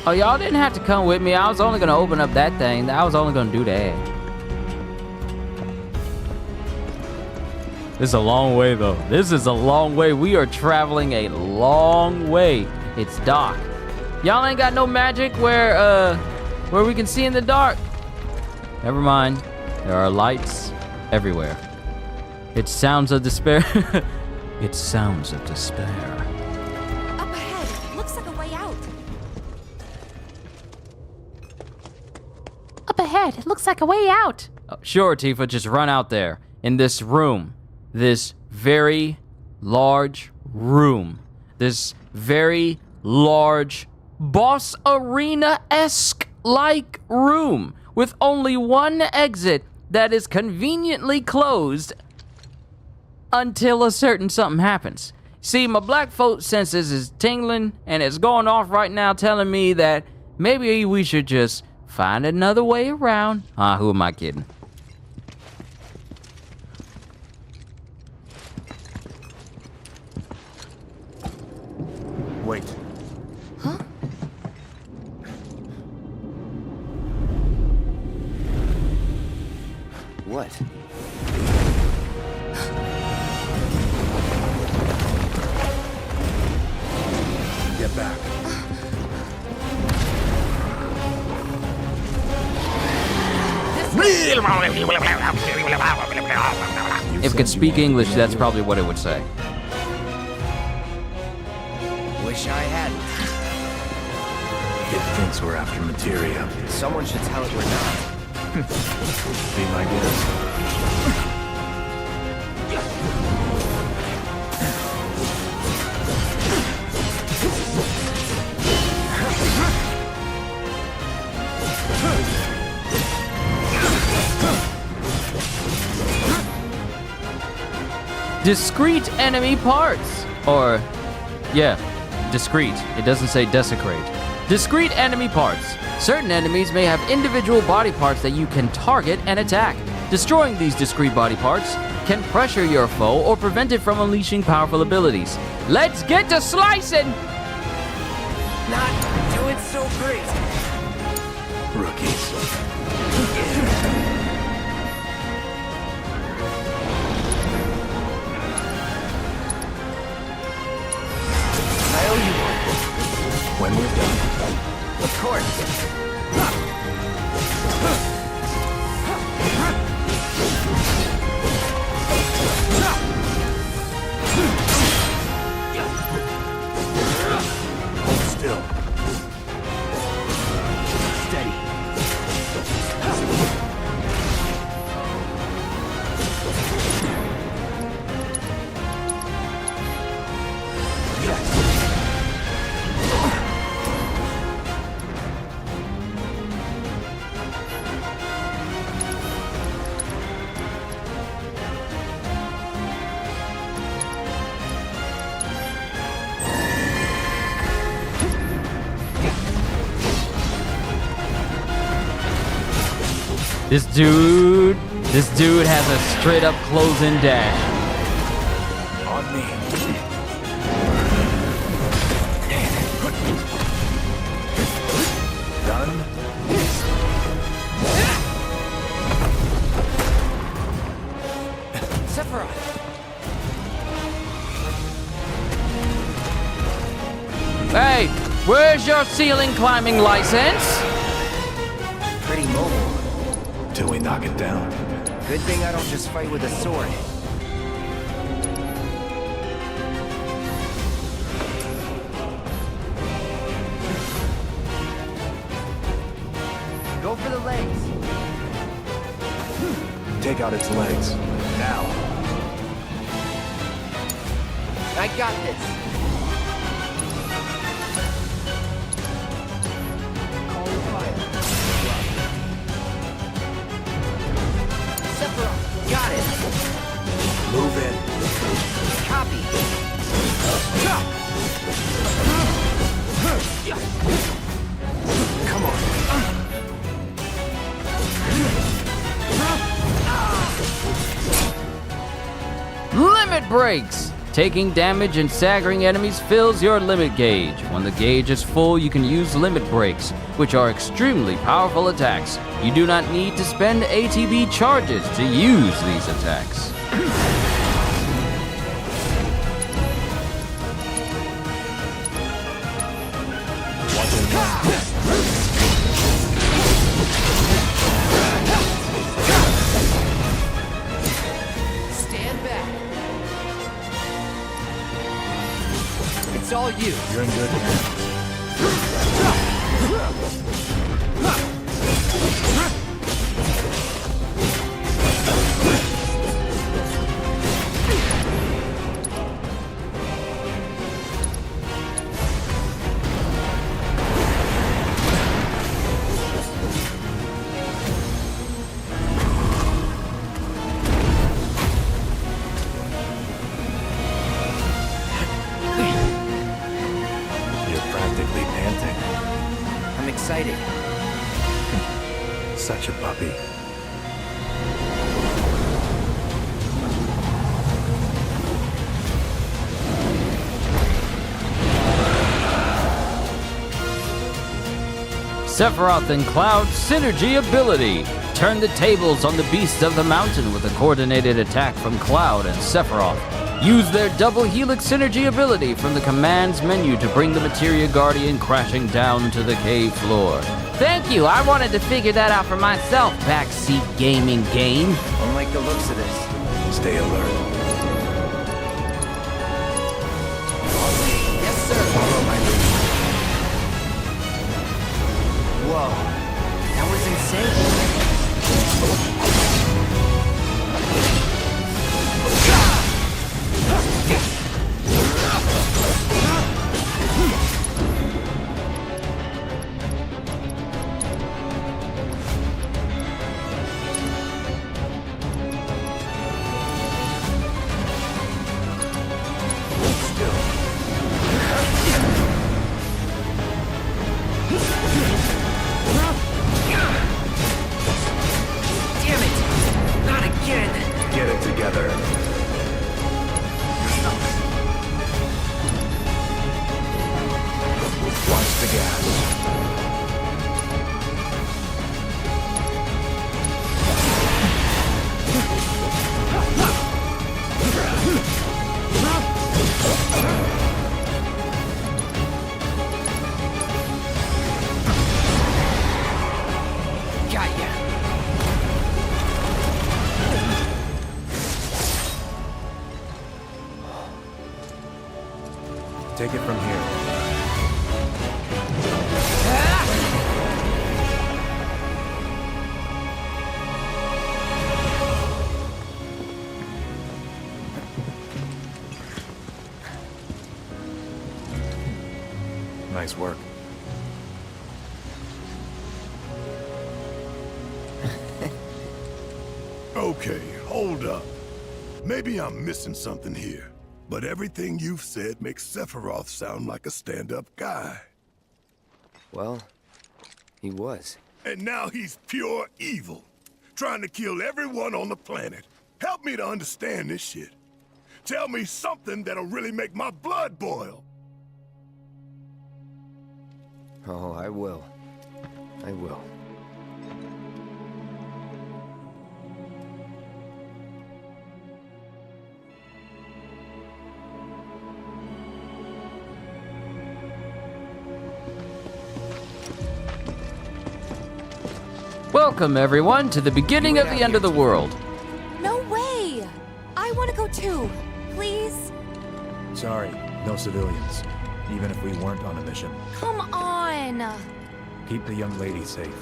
Oh, y'all didn't have to come with me. I was only gonna open up that thing. I was only gonna do that. This is a long way, though. This is a long way. We are traveling a long way. It's dark. Y'all ain't got no magic where we can see in the dark. Never mind. There are lights everywhere. It's sounds of despair. It's sounds of despair. Up ahead. Looks like a way out. Up ahead, it looks like a way out. Sure, Tifa, just run out there. In this room. This very large room. This very large boss arena-esque like room with only one exit that is conveniently closed until a certain something happens. See, my black folk senses is tingling and it's going off right now telling me that maybe we should just find another way around. Who am I kidding? Wait. Huh? What? Get back. If it could speak English, that's probably what it would say. Wish I hadn't. It thinks we're after materia. Someone should tell it we're not. Be my guest. Discrete enemy parts. Or, yeah, discrete. It doesn't say desecrate. Discrete enemy parts. Certain enemies may have individual body parts that you can target and attack. Destroying these discrete body parts can pressure your foe or prevent it from unleashing powerful abilities. Let's get to slicing! Not doing so great. Rookies. I owe you one. When we're done. Of course. Hold still. Steady. This dude has a straight up close-in dash. On me. Done. Sephiroth. Hey, where's your ceiling climbing license? Pretty mobile. Till we knock it down. Good thing I don't just fight with a sword. Go for the legs. Take out its legs. Now. I got this. Sephiroth, got it. Move in. Copy. Come on. Limit breaks! Taking damage and staggering enemies fills your limit gauge. When the gauge is full, you can use limit breaks, which are extremely powerful attacks. You do not need to spend ATB charges to use these attacks. Stand back. It's all you. You're in good hands. I'm excited. Such a puppy. Sephiroth and Cloud Synergy Ability. Turn the tables on the beasts of the mountain with a coordinated attack from Cloud and Sephiroth. Use their double helix synergy ability from the commands menu to bring the Materia Guardian crashing down to the cave floor. Thank you, I wanted to figure that out for myself, backseat gaming game. Unlike the looks of this. Stay alert. Yes, sir. Follow my lead. Whoa. That was insane. Get it together. Watch the gas. Got ya. Take it from here. Nice work. Okay, hold up. Maybe I'm missing something here, but everything you've said makes Sephiroth sound like a stand-up guy. Well, he was. And now he's pure evil, trying to kill everyone on the planet. Help me to understand this shit. Tell me something that'll really make my blood boil. Oh, I will. I will. Welcome, everyone, to the beginning of the end of the world. No way! I want to go too. Please? Sorry, no civilians. Even if we weren't on a mission. Come on! Keep the young lady safe.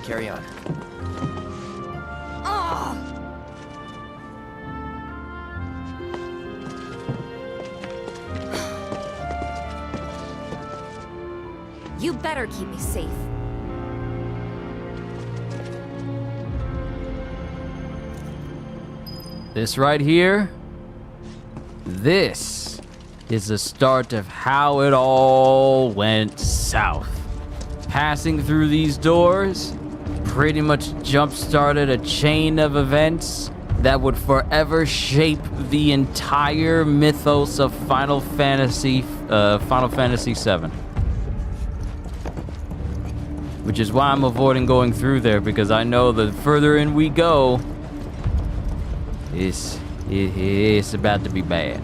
Carry on. You better keep me safe. This right here, this is the start of how it all went south. Passing through these doors pretty much jump-started a chain of events that would forever shape the entire mythos of Final Fantasy VII. Which is why I'm avoiding going through there, because I know the further in we go, it's about to be bad.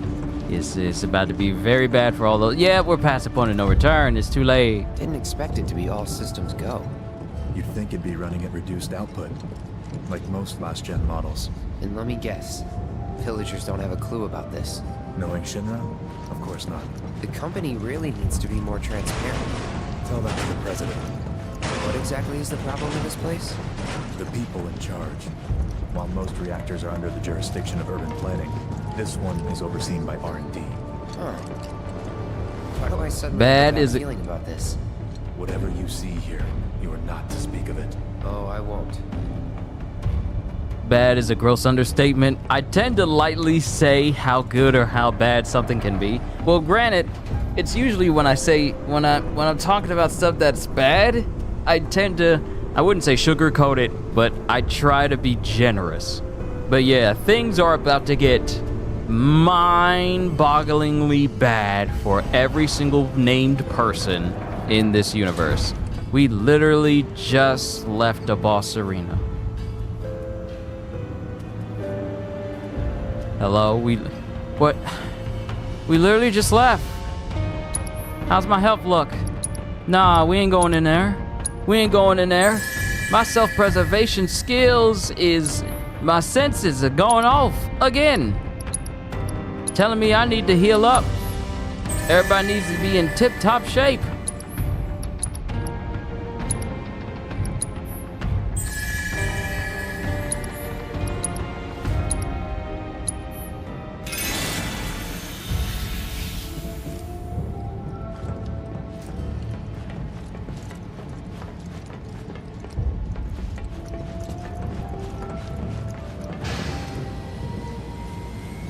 It's about to be very bad for all those. Yeah, we're past the point of no return. It's too late. Didn't expect it to be all systems go. You'd think it'd be running at reduced output, like most last-gen models. And let me guess, villagers don't have a clue about this. Knowing Shinra? Of course not. The company really needs to be more transparent. Tell that to the president. What exactly is the problem in this place? The people in charge. While most reactors are under the jurisdiction of urban planning, this one is overseen by R&D. Huh. Why do I suddenly Bad have a is it? feeling about this? Whatever you see here, you are not to speak of it. Oh, I won't. Bad is a gross understatement. I tend to lightly say how good or how bad something can be. Well, granted, it's usually when I'm talking about stuff that's bad, I wouldn't say sugarcoat it, but I try to be generous. But yeah, things are about to get mind-bogglingly bad for every single named person in this universe. We literally just left a boss arena. Hello, we literally just left. How's my health look? Nah, we ain't going in there. We ain't going in there. My self-preservation skills my senses are going off again. Telling me I need to heal up. Everybody needs to be in tip-top shape.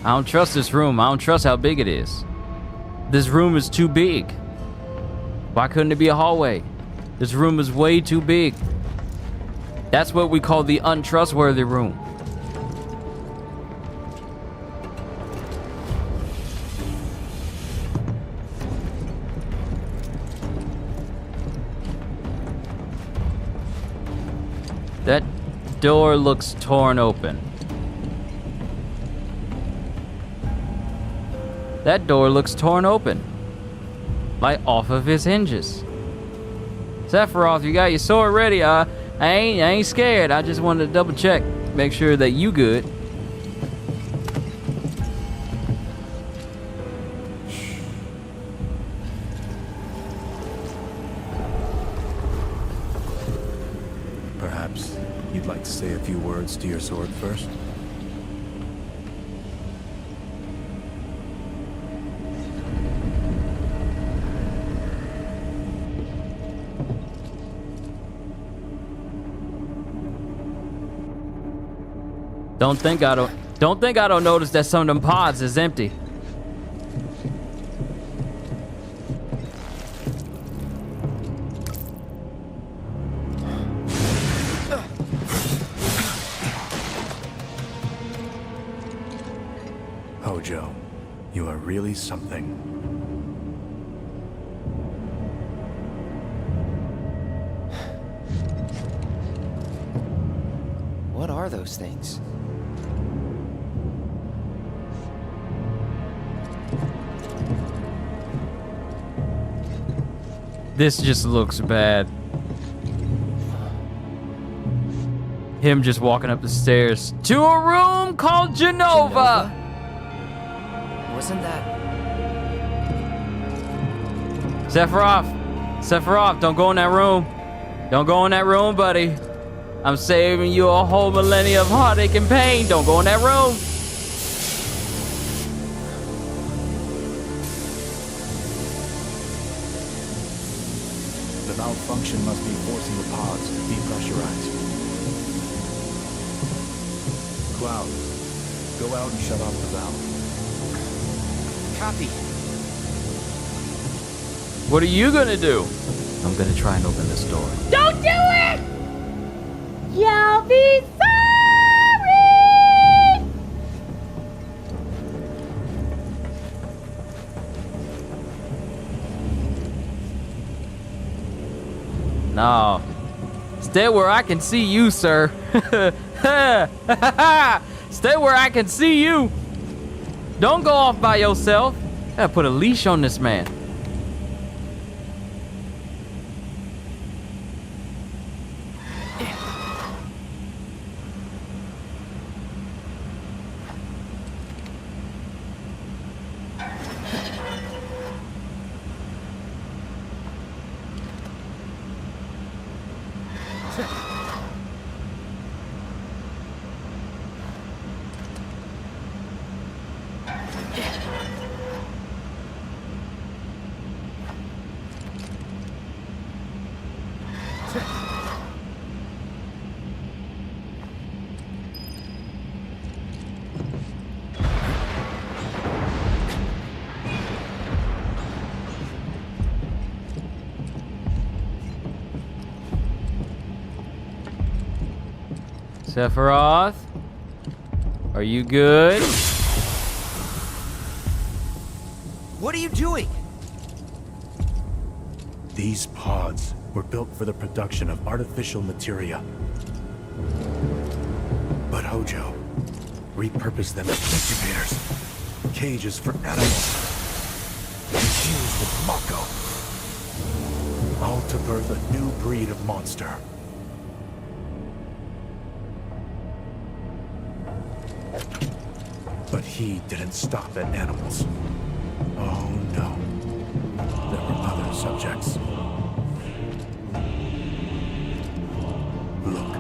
I don't trust this room. I don't trust how big it is. This room is too big. Why couldn't it be a hallway? This room is way too big. That's what we call the untrustworthy room. That door looks torn open. That door looks torn open. Like off of his hinges. Sephiroth, you got your sword ready. I ain't scared. I just wanted to double check. Make sure that you good. Perhaps you'd like to say a few words to your sword first? Don't think I don't notice that some of them pods is empty. Hojo, you are really something. What are those things? This just looks bad. Him just walking up the stairs to a room called Genova. Wasn't that... Sephiroth, don't go in that room. Don't go in that room, buddy. I'm saving you a whole millennia of heartache and pain. Don't go in that room. The malfunction must be forcing the pods to depressurize. Cloud, go out and shut off the valve. Copy. What are you gonna do? I'm gonna try and open this door. Don't do it! You'll be sorry! No. Stay where I can see you, sir. Stay where I can see you. Don't go off by yourself. Gotta put a leash on this man. Sephiroth, are you good? What are you doing? These pods were built for the production of artificial materia. But Hojo repurposed them as incubators, cages for animals, infused with Mako, all to birth a new breed of monster. But he didn't stop at animals. Oh no. There were other subjects. Look.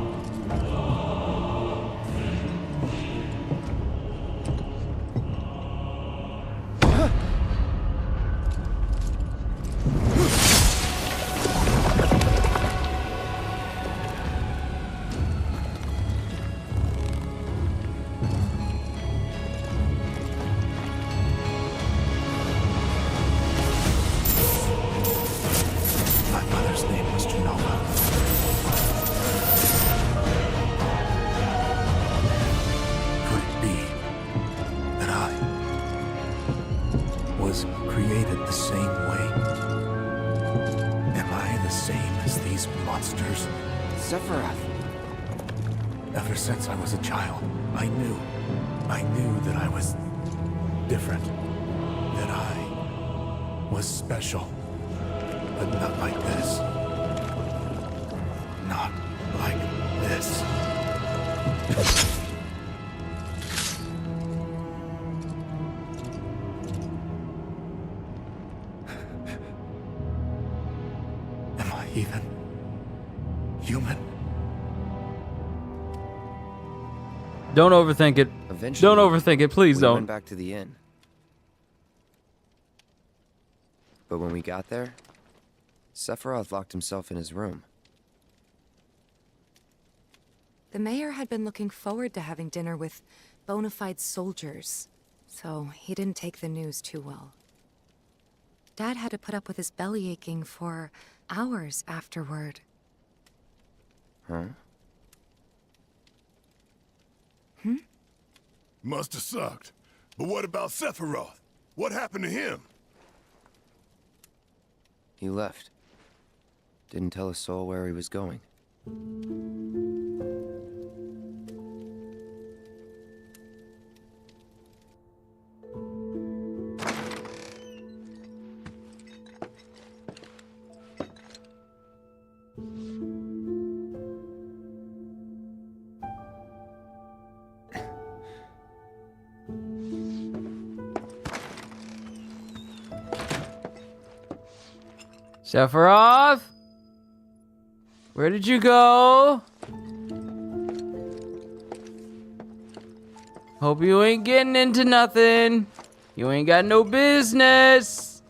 Created the same way? Am I the same as these monsters? Sephiroth. Ever since I was a child, I knew that I was different. That I was special. But not like this. Not like this. Even human. Don't overthink it. Eventually, don't overthink it, please we don't. went back to the inn. But when we got there, Sephiroth locked himself in his room. The mayor had been looking forward to having dinner with bona fide soldiers, so he didn't take the news too well. Dad had to put up with his belly aching for hours afterward. Huh? Must have sucked. But what about Sephiroth? What happened to him? He left. Didn't tell a soul where he was going. Sephiroth? Where did you go? Hope you ain't getting into nothing. You ain't got no business.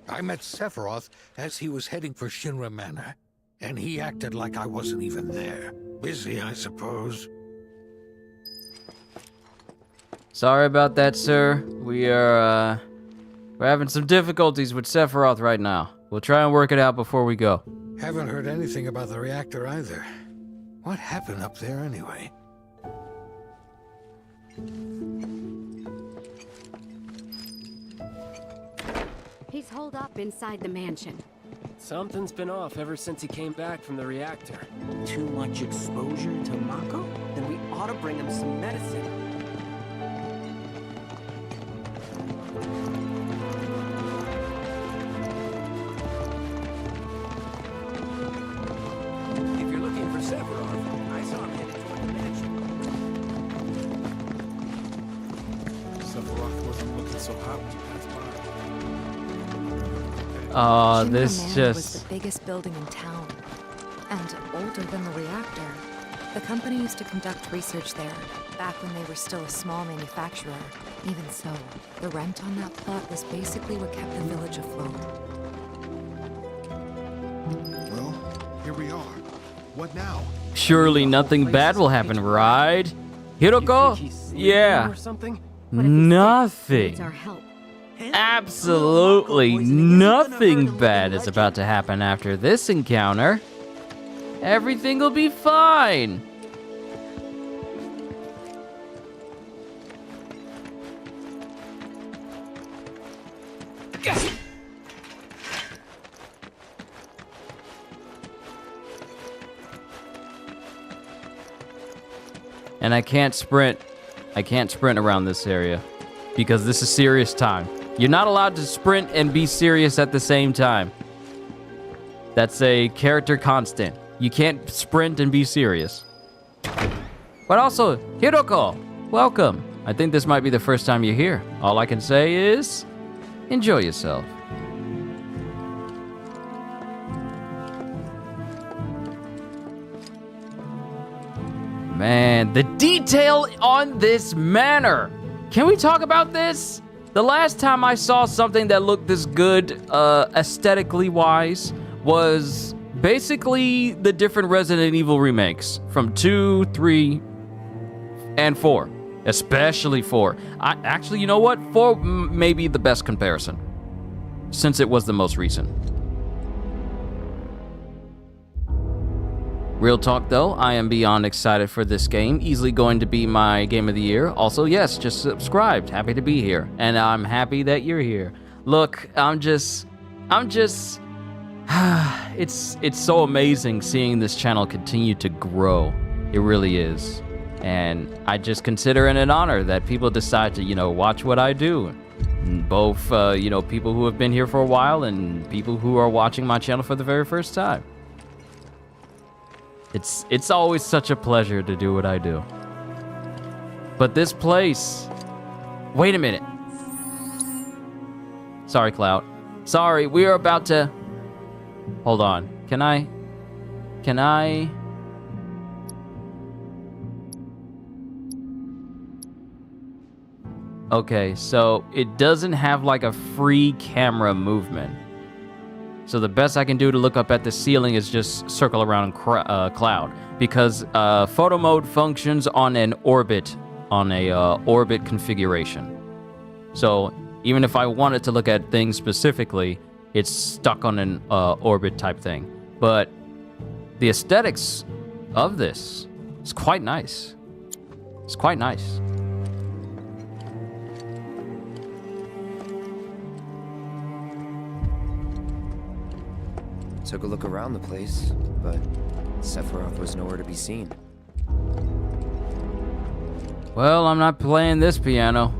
I met Sephiroth as he was heading for Shinra Manor, and he acted like I wasn't even there. Busy, I suppose. Sorry about that, sir. We're having some difficulties with Sephiroth right now. We'll try and work it out before we go. Haven't heard anything about the reactor either. What happened up there anyway? He's holed up inside the mansion. Something's been off ever since he came back from the reactor. Too much exposure to Mako? Then we ought to bring him some medicine. If you're looking for Sephiroth, I saw him headed toward the mansion. Sephiroth wasn't looking so hot when you passed by. This Manor just... was the biggest building in town, and older than the reactor. The company used to conduct research there, back when they were still a small manufacturer. Even so, the rent on that plot was basically what kept the village afloat. Well, here we are. What now? Surely nothing bad will happen, right? Hiroko? Yeah. Or something? Nothing. Absolutely nothing bad is about to happen after this encounter. Everything will be fine. And I can't sprint around this area because this is serious time. You're not allowed to sprint and be serious at the same time. That's a character constant. You can't sprint and be serious. But also, Hiroko, welcome. I think this might be the first time you're here. All I can say is, enjoy yourself. Man, the detail on this manor. Can we talk about this? The last time I saw something that looked this good, aesthetically wise, was basically the different Resident Evil remakes from 2, 3, and 4. Especially 4. Actually, you know what? 4 may be the best comparison, since it was the most recent. Real talk though, I am beyond excited for this game. Easily going to be my game of the year. Also, yes, just subscribed. Happy to be here. And I'm happy that you're here. Look, it's so amazing seeing this channel continue to grow. It really is. And I just consider it an honor that people decide to, watch what I do. Both, people who have been here for a while and people who are watching my channel for the very first time. It's always such a pleasure to do what I do. But this place... Wait a minute. Sorry, Cloud. Sorry, we are about to... Hold on. Can I... Okay, so it doesn't have like a free camera movement. So the best I can do to look up at the ceiling is just circle around Cloud, because photo mode functions on an orbit, orbit configuration. So even if I wanted to look at things specifically, it's stuck on an orbit type thing. But the aesthetics of this is quite nice. It's quite nice. Took a look around the place, but Sephiroth was nowhere to be seen. Well, I'm not playing this piano.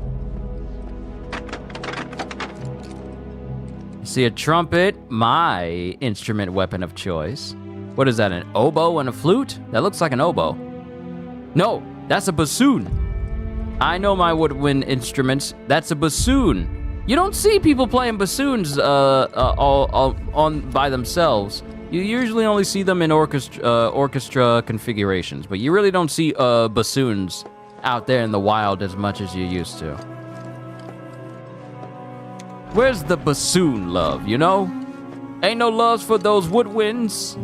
See a trumpet, my instrument weapon of choice. What is that, an oboe and a flute? That looks like an oboe. No, that's a bassoon. I know my woodwind instruments. That's a bassoon. You don't see people playing bassoons on by themselves. You usually only see them in orchestra configurations, but you really don't see bassoons out there in the wild as much as you used to. Where's the bassoon love, you know? Ain't no loves for those woodwinds.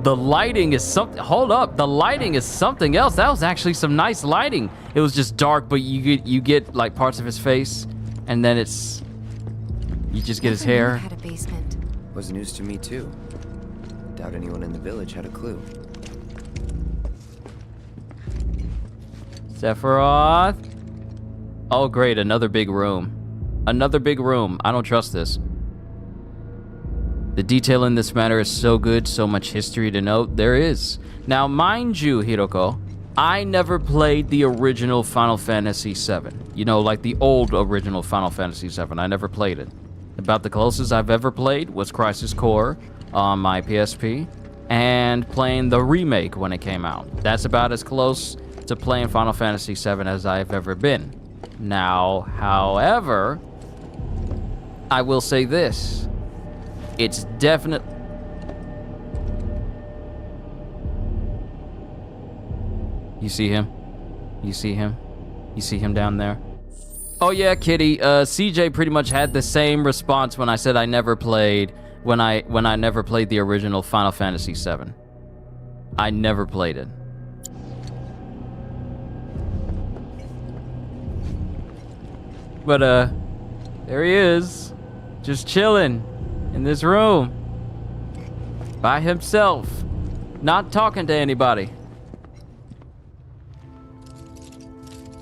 The lighting is something. Hold up, the lighting is something else. That was actually some nice lighting. It was just dark, but you get like parts of his face, and then you just get his hair. Had a basement. Was news to me too. Doubt anyone in the village had a clue. Sephiroth. Oh, great, another big room. Another big room. I don't trust this. The detail in this matter is so good, so much history to note. There is. Now, mind you, Hiroko, I never played the original Final Fantasy VII. You know, like the old original Final Fantasy VII. I never played it. About the closest I've ever played was Crisis Core on my PSP, and playing the remake when it came out. That's about as close to playing Final Fantasy VII as I've ever been. Now, however, I will say this. It's definite. You see him? You see him? You see him down there? Oh yeah, Kitty. CJ pretty much had the same response when I said I never played when I never played the original Final Fantasy VII. I never played it. But there he is, just chilling in this room by himself, not talking to anybody.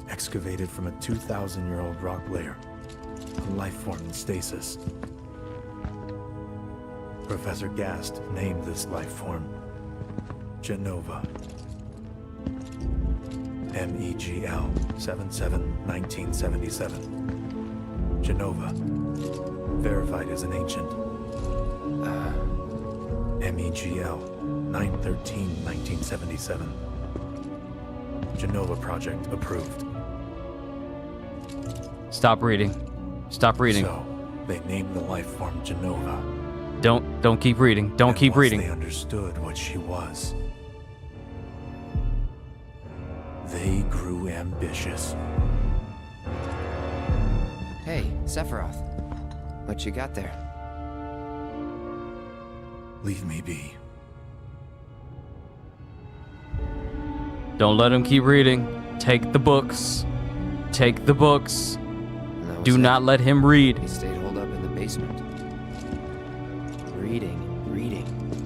Excavated from a 2,000-year-old rock layer, a life form in stasis. Professor Gast named this life form Genova. MEGL 77-1977. Genova. Verified as an ancient. MEGL 9/13/1977. Genova project approved. Stop reading. Stop reading. So, they named the life form Genova. Don't keep reading. Don't keep reading. They understood what she was. They grew ambitious. Hey, Sephiroth. What you got there? Leave me be. Don't let him keep reading. Take the books. Take the books. Do not let him read. He stayed holed up in the basement. Reading,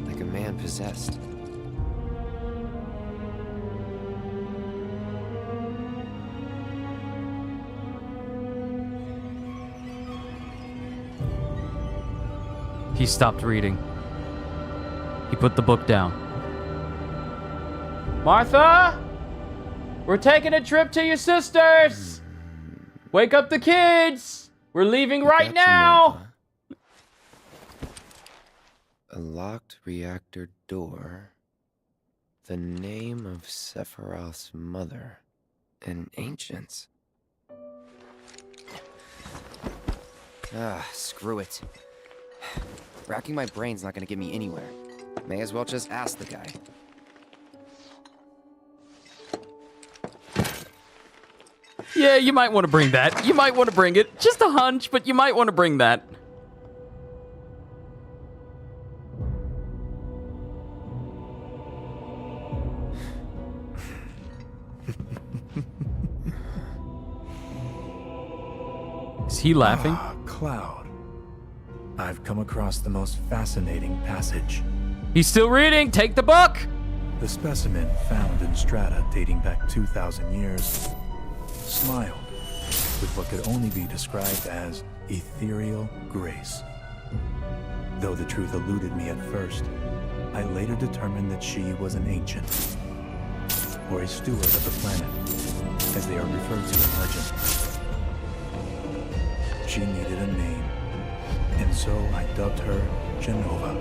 like a man possessed. He stopped reading. He put the book down. Martha! We're taking a trip to your sister's! Wake up the kids! We're leaving right now! A locked reactor door. The name of Sephiroth's mother. An ancient's. Screw it. Racking my brain's not gonna get me anywhere. May as well just ask the guy. Yeah, you might want to bring that. You might want to bring it. Just a hunch, but you might want to bring that. Is he laughing? Cloud. I've come across the most fascinating passage. He's still reading. Take the book. The specimen found in strata dating back 2,000 years smiled with what could only be described as ethereal grace. Though the truth eluded me at first, I later determined that she was an ancient, or a steward of the planet, as they are referred to in legend. She needed a name, and so I dubbed her Genova.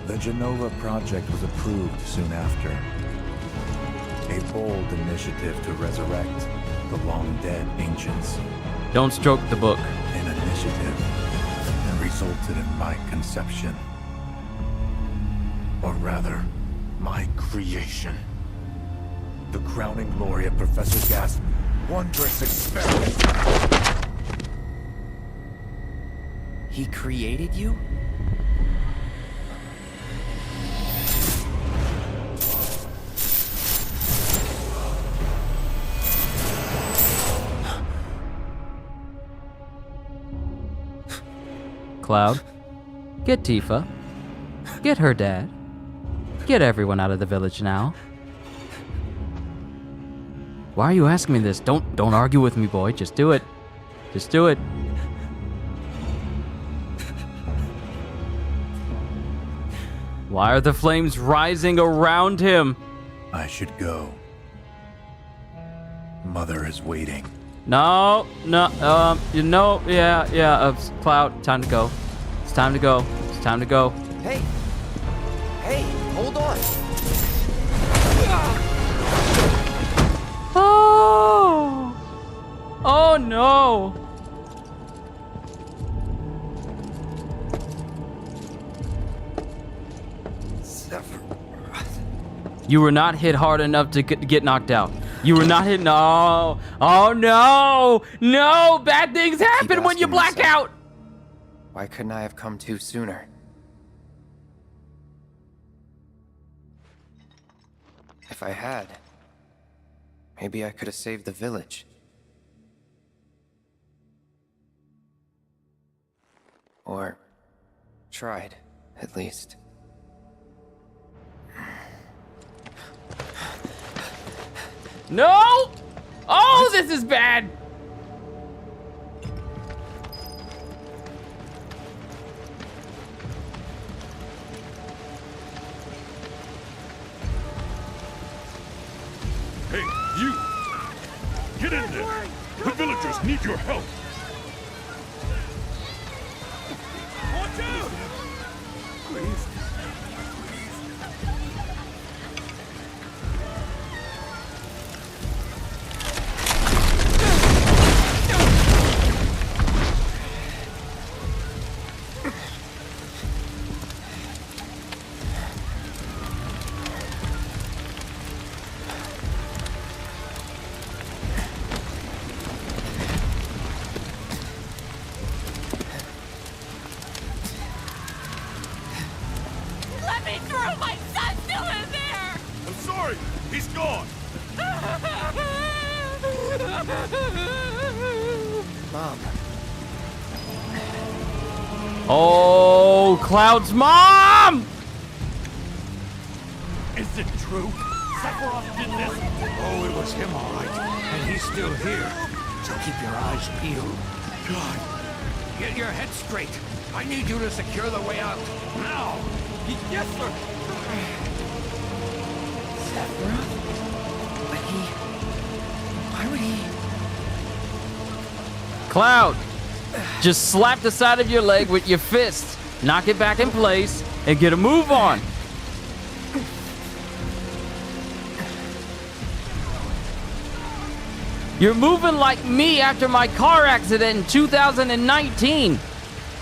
The Genova project was approved soon after. A bold initiative to resurrect the long-dead ancients. Don't stroke the book. An initiative that resulted in my conception. Or rather, my creation. The crowning glory of Professor Gast's wondrous experiment. He created you? Cloud, get Tifa. Get her dad. Get everyone out of the village now. Why are you asking me this? Don't argue with me, boy. Just do it. Just do it. Why are the flames rising around him? I should go. Mother is waiting. No, Cloud, time to go. It's time to go. It's time to go. Hey! Hey, hold on! Oh! Oh no! You were not hit hard enough to get knocked out. You were not hit. No. Oh no! No! Bad things happen when you black out. Why couldn't I have come to sooner? If I had, maybe I could have saved the village. Or tried, at least. No! Oh, this is bad! Hey, you! Get in there! The villagers need your help! Watch out! Please. Mom. Oh, Cloud's mom! Is it true? Sephiroth did this? Oh, it was him, all right. And he's still here. So keep your eyes peeled. God. Get your head straight. I need you to secure the way out. Now! Yes, sir! Sephiroth? But why would he... Cloud, just slap the side of your leg with your fist, knock it back in place, and get a move on. You're moving like me after my car accident in 2019.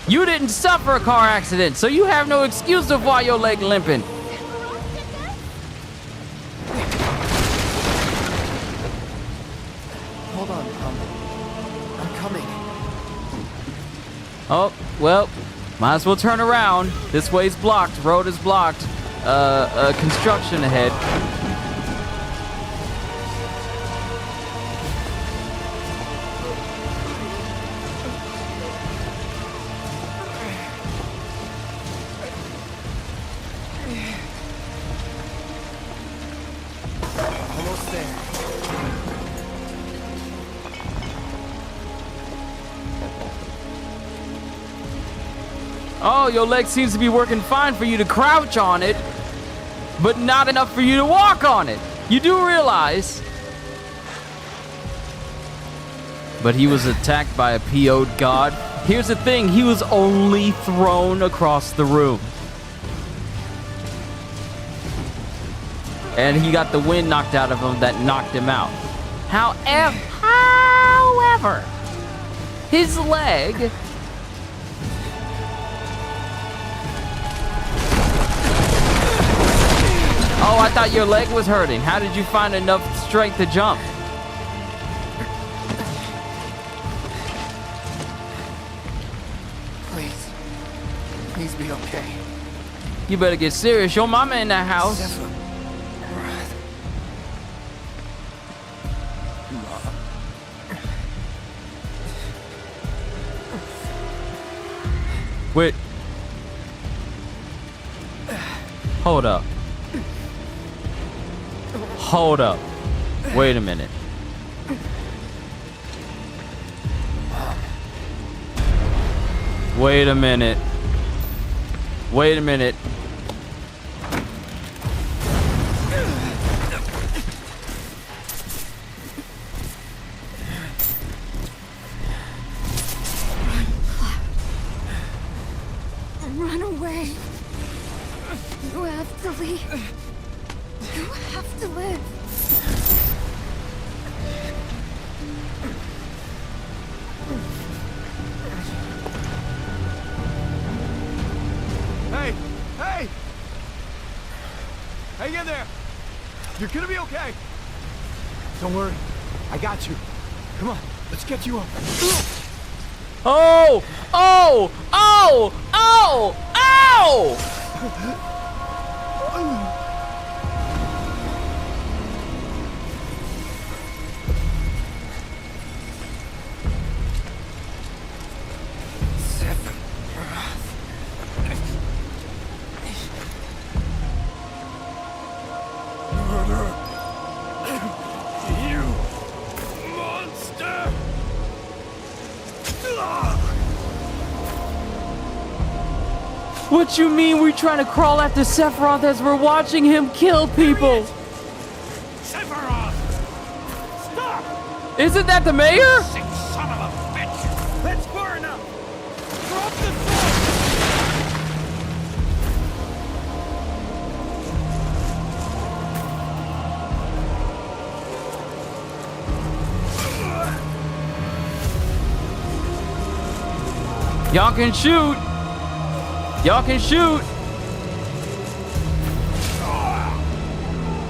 You didn't suffer a car accident, so you have no excuse of why your leg limping. Hold on, I'm coming. Oh, well, might as well turn around. This way's blocked, road is blocked. Construction ahead. Almost there. Oh, your leg seems to be working fine for you to crouch on it, but not enough for you to walk on it. You do realize. But he was attacked by a PO'd god. Here's the thing, he was only thrown across the room. And he got the wind knocked out of him that knocked him out. However, his leg... Oh, I thought your leg was hurting. How did you find enough strength to jump? Please be okay. You better get serious. Your mama in that house. Wait. Hold up. Hold up. Wait a minute. Wait a minute. Wait a minute. Run away. You have to leave. You have to live. Hey! Hey! Hang in there! You're gonna be okay! Don't worry. I got you. Come on, let's get you up. Oh! Oh! Oh! Oh! Oh! You monster! What you mean we're trying to crawl after Sephiroth as we're watching him kill people? Sephiroth! Stop! Isn't that the mayor? Sick son of a bitch! That's far enough! Drop the sword! Y'all can shoot. Y'all can shoot.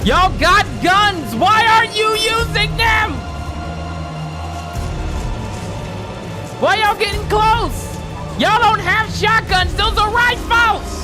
Y'all got guns. Why aren't you using them? Why y'all getting close? Y'all don't have shotguns. Those are rifles.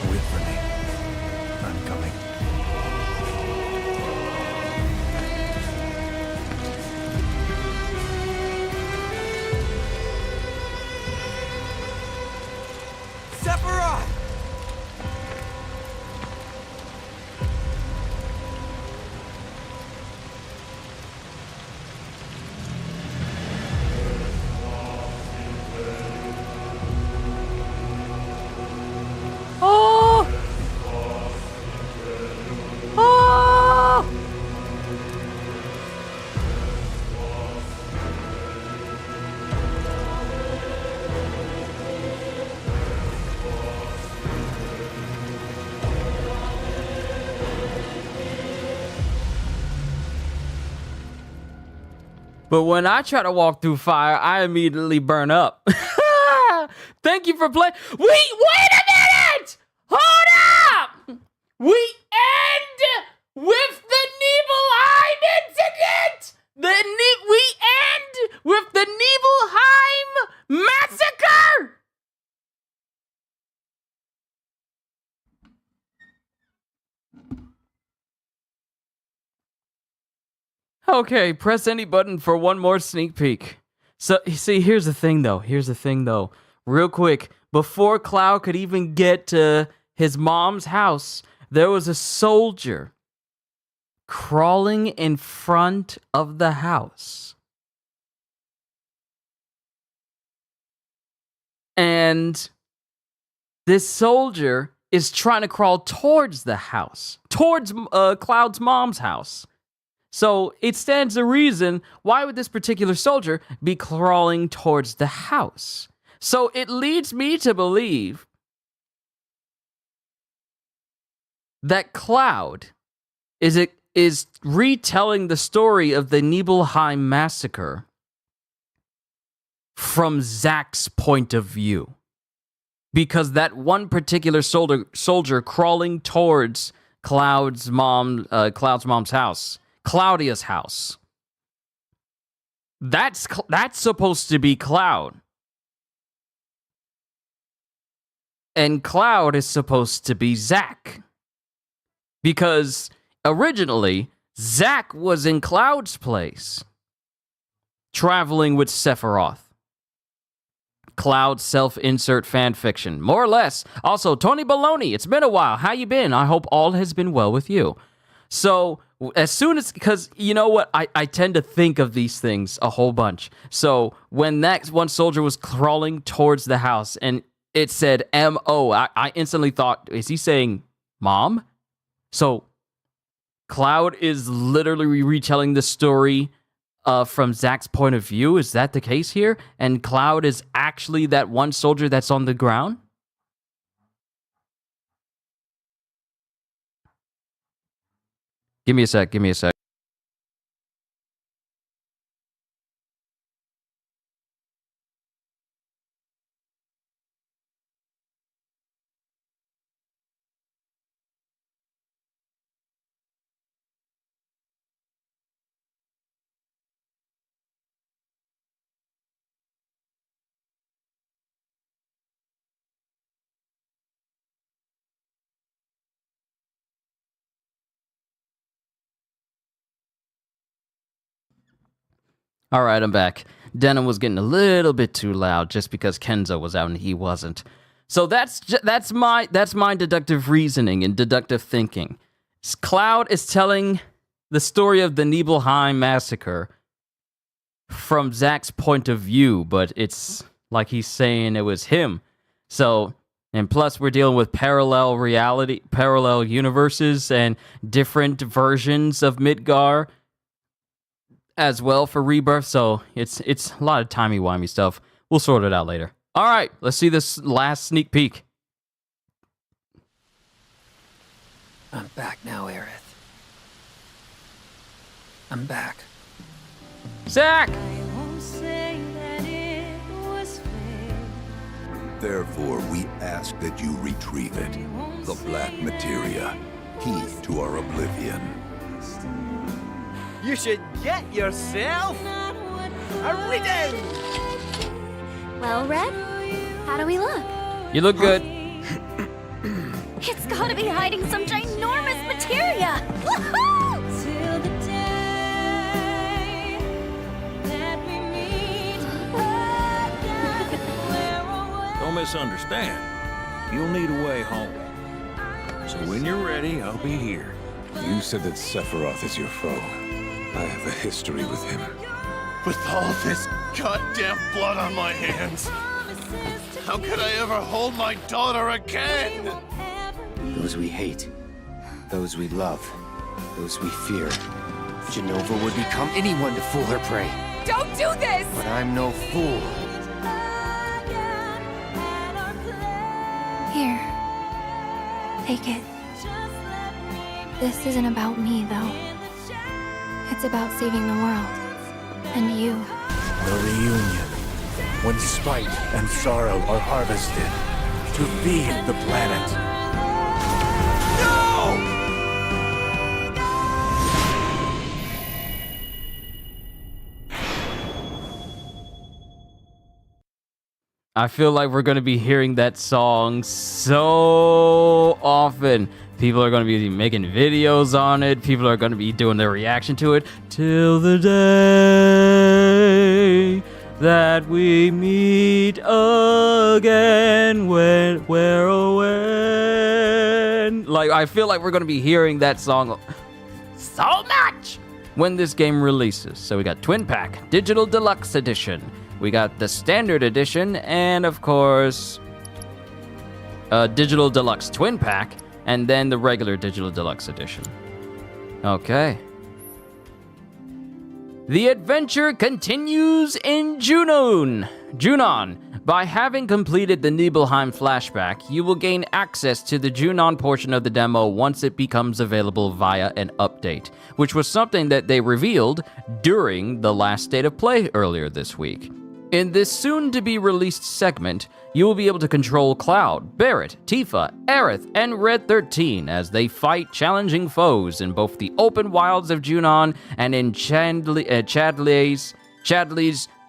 Wait for me. I'm coming. Sephiroth! Oh! Oh! But when I try to walk through fire, I immediately burn up. Thank you for playing. Wait a minute! Hold up! We end with the Nibelheim incident! We end with the Nibelheim massacre! Okay, press any button for one more sneak peek. So, see, here's the thing, though. Real quick, before Cloud could even get to his mom's house, there was a soldier crawling in front of the house. And this soldier is trying to crawl towards the house, towards Cloud's mom's house. So it stands to reason, why would this particular soldier be crawling towards the house? So it leads me to believe that Cloud is is retelling the story of the Nibelheim massacre from Zack's point of view. Because that one particular soldier crawling towards Cloud's mom's house, Claudia's house, that's supposed to be Cloud. And Cloud is supposed to be Zack. Because originally, Zack was in Cloud's place, traveling with Sephiroth. Cloud self-insert fanfiction. More or less. Also, Tony Baloney, it's been a while. How you been? I hope all has been well with you. So, as soon as... Because, you know what? I tend to think of these things a whole bunch. So, when that one soldier was crawling towards the house and it said M.O., I instantly thought, is he saying Mom? So, Cloud is literally retelling the story from Zack's point of view. Is that the case here? And Cloud is actually that one soldier that's on the ground? Give me a sec. All right, I'm back. Denim was getting a little bit too loud just because Kenzo was out and he wasn't. So that's my deductive reasoning and deductive thinking. Cloud is telling the story of the Nibelheim massacre from Zack's point of view, but it's like he's saying it was him. So, and plus we're dealing with parallel reality, parallel universes, and different versions of Midgar as well for Rebirth, so it's a lot of timey-wimey stuff. We'll sort it out later. All right, let's see this last sneak peek. I'm back now, Aerith. I'm back. Zack! Therefore, we ask that you retrieve it. The black materia, key to our oblivion. You should get yourself a reading! Well, Red, how do we look? You look good. It's gotta be hiding some ginormous materia! Woohoo! Don't misunderstand. You'll need a way home. So when you're ready, I'll be here. You said that Sephiroth is your foe. I have a history with him. With all this goddamn blood on my hands, how could I ever hold my daughter again? Those we hate, those we love, those we fear. Jenova would become anyone to fool her prey. Don't do this! But I'm no fool. Here. Take it. This isn't about me, though. It's about saving the world. And you. The reunion. When spite and sorrow are harvested to feed the planet. I feel like we're going to be hearing that song so often. People are going to be making videos on it. People are going to be doing their reaction to it. Till the day that we meet again, where or when. Like, I feel like we're going to be hearing that song so much when this game releases. So we got Twin Pack, Digital Deluxe Edition. We got the Standard Edition, and of course, Digital Deluxe Twin Pack, and then the regular Digital Deluxe Edition. Okay. The adventure continues in Junon, By having completed the Nibelheim flashback, you will gain access to the Junon portion of the demo once it becomes available via an update, which was something that they revealed during the last state of play earlier this week. In this soon-to-be-released segment, you will be able to control Cloud, Barret, Tifa, Aerith, and Red 13 as they fight challenging foes in both the open wilds of Junon and in Chadley's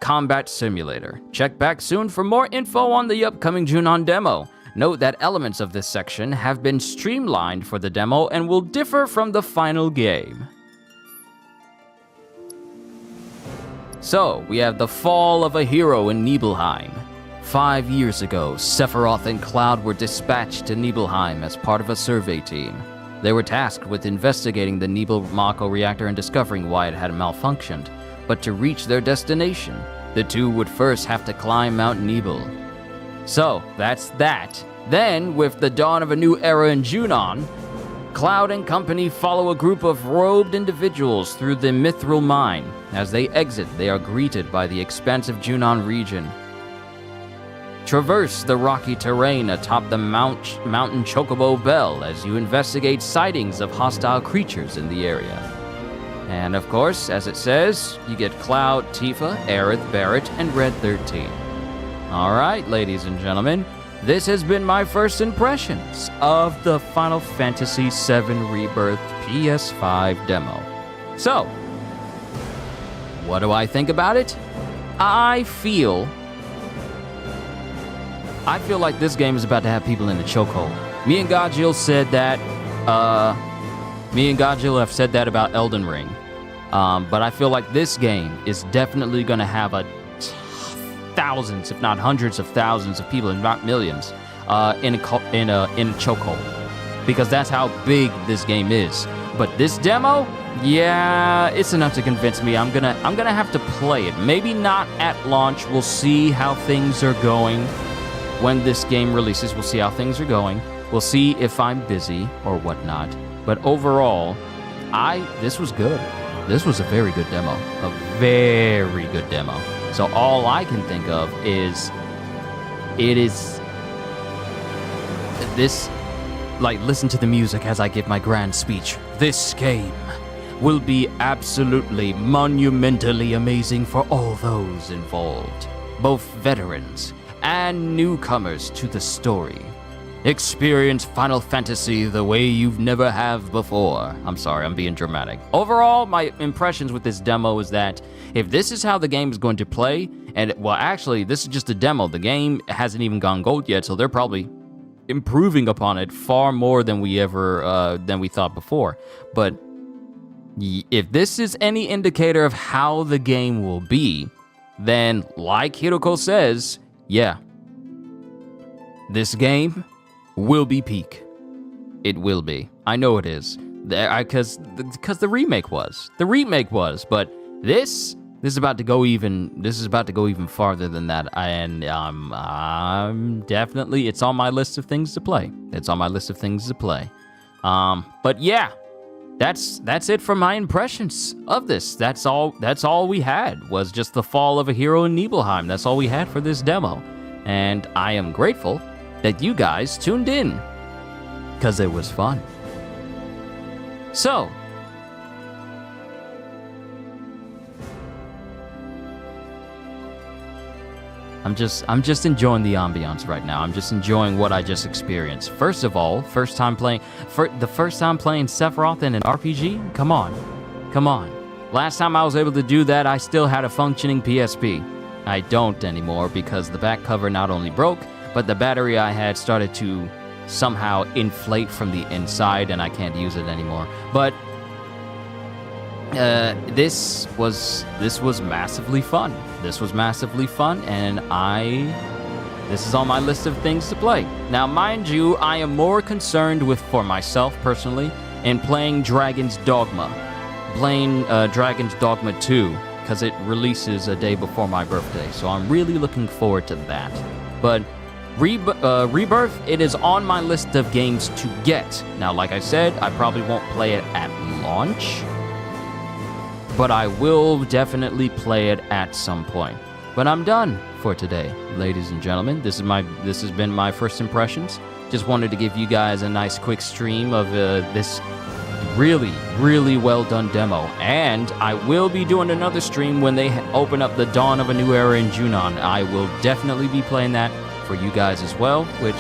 Combat Simulator. Check back soon for more info on the upcoming Junon demo. Note that elements of this section have been streamlined for the demo and will differ from the final game. So, we have the fall of a hero in Nibelheim. 5 years ago, Sephiroth and Cloud were dispatched to Nibelheim as part of a survey team. They were tasked with investigating the Nibel-Mako reactor and discovering why it had malfunctioned. But to reach their destination, the two would first have to climb Mount Nibel. So, that's that. Then, with the dawn of a new era in Junon, Cloud and company follow a group of robed individuals through the Mithril Mine. As they exit, they are greeted by the expansive Junon region. Traverse the rocky terrain atop the mountain Chocobo Bell as you investigate sightings of hostile creatures in the area. And of course, as it says, you get Cloud, Tifa, Aerith, Barret, and Red 13. Alright, ladies and gentlemen, this has been my first impressions of the Final Fantasy VII Rebirth PS5 demo. So, what do I think about it? I feel like this game is about to have people in the chokehold. Me and Godjill have said that about Elden Ring. But I feel like this game is definitely going to have thousands, if not hundreds of thousands of people, and not millions, in a chokehold, because that's how big this game is. But this demo, yeah, it's enough to convince me. I'm gonna have to play it. Maybe not at launch. We'll see how things are going when this game releases. We'll see how things are going. We'll see if I'm busy or whatnot. But overall, this was good. This was a very good demo. A very good demo. So all I can think of is, listen to the music as I give my grand speech. This game will be absolutely monumentally amazing for all those involved, both veterans and newcomers to the story. Experience Final Fantasy the way you've never have before. I'm sorry, I'm being dramatic. Overall, my impressions with this demo is that if this is how the game is going to play, and well, actually, this is just a demo. The game hasn't even gone gold yet, so they're probably improving upon it far more than we thought before. But if this is any indicator of how the game will be, then like Hiroko says, yeah, this game will be peak. It will be. I know it is. Because the remake was. But this is about to go even farther than that. And I'm definitely, it's on my list of things to play. But yeah, that's it for my impressions of this. That's all we had, was just the fall of a hero in Nibelheim. That's all we had for this demo. And I am grateful that you guys tuned in, because it was fun. So, I'm just enjoying the ambiance right now. I'm just enjoying what I just experienced. First of all, first time playing Sephiroth in an RPG? Come on. Last time I was able to do that, I still had a functioning PSP. I don't anymore because the back cover not only broke, but the battery I had started to somehow inflate from the inside, and I can't use it anymore. But this was massively fun. And this is on my list of things to play. Now, mind you, I am more concerned for myself personally, in playing Dragon's Dogma 2, because it releases a day before my birthday. So I'm really looking forward to that. But Rebirth, it is on my list of games to get. Now, like I said, I probably won't play it at launch, but I will definitely play it at some point. But I'm done. for today, ladies and gentlemen. This has been my first impressions. Just wanted to give you guys a nice quick stream of this really well done demo. And I will be doing another stream when they open up the Dawn of a New Era in Junon. I will definitely be playing that for you guys as well, which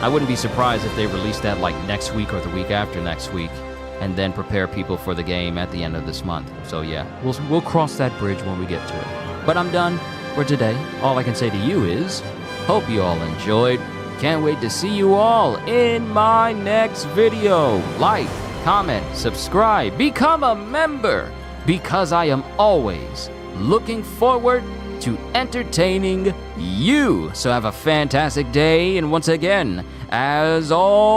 I wouldn't be surprised if they release that like next week or the week after next week, and then prepare people for the game at the end of this month. So yeah, we'll cross that bridge when we get to it. But I'm done for today. All I can say to you is, hope you all enjoyed. Can't wait to see you all in my next video. Like, comment, subscribe, become a member, because I am always looking forward to entertaining you. So have a fantastic day, and once again, as always,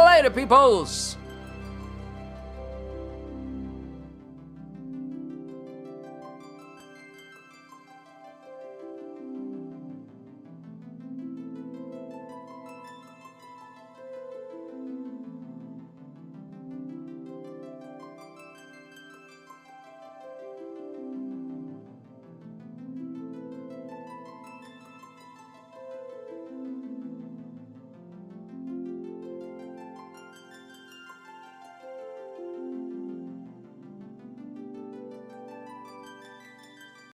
later, peoples!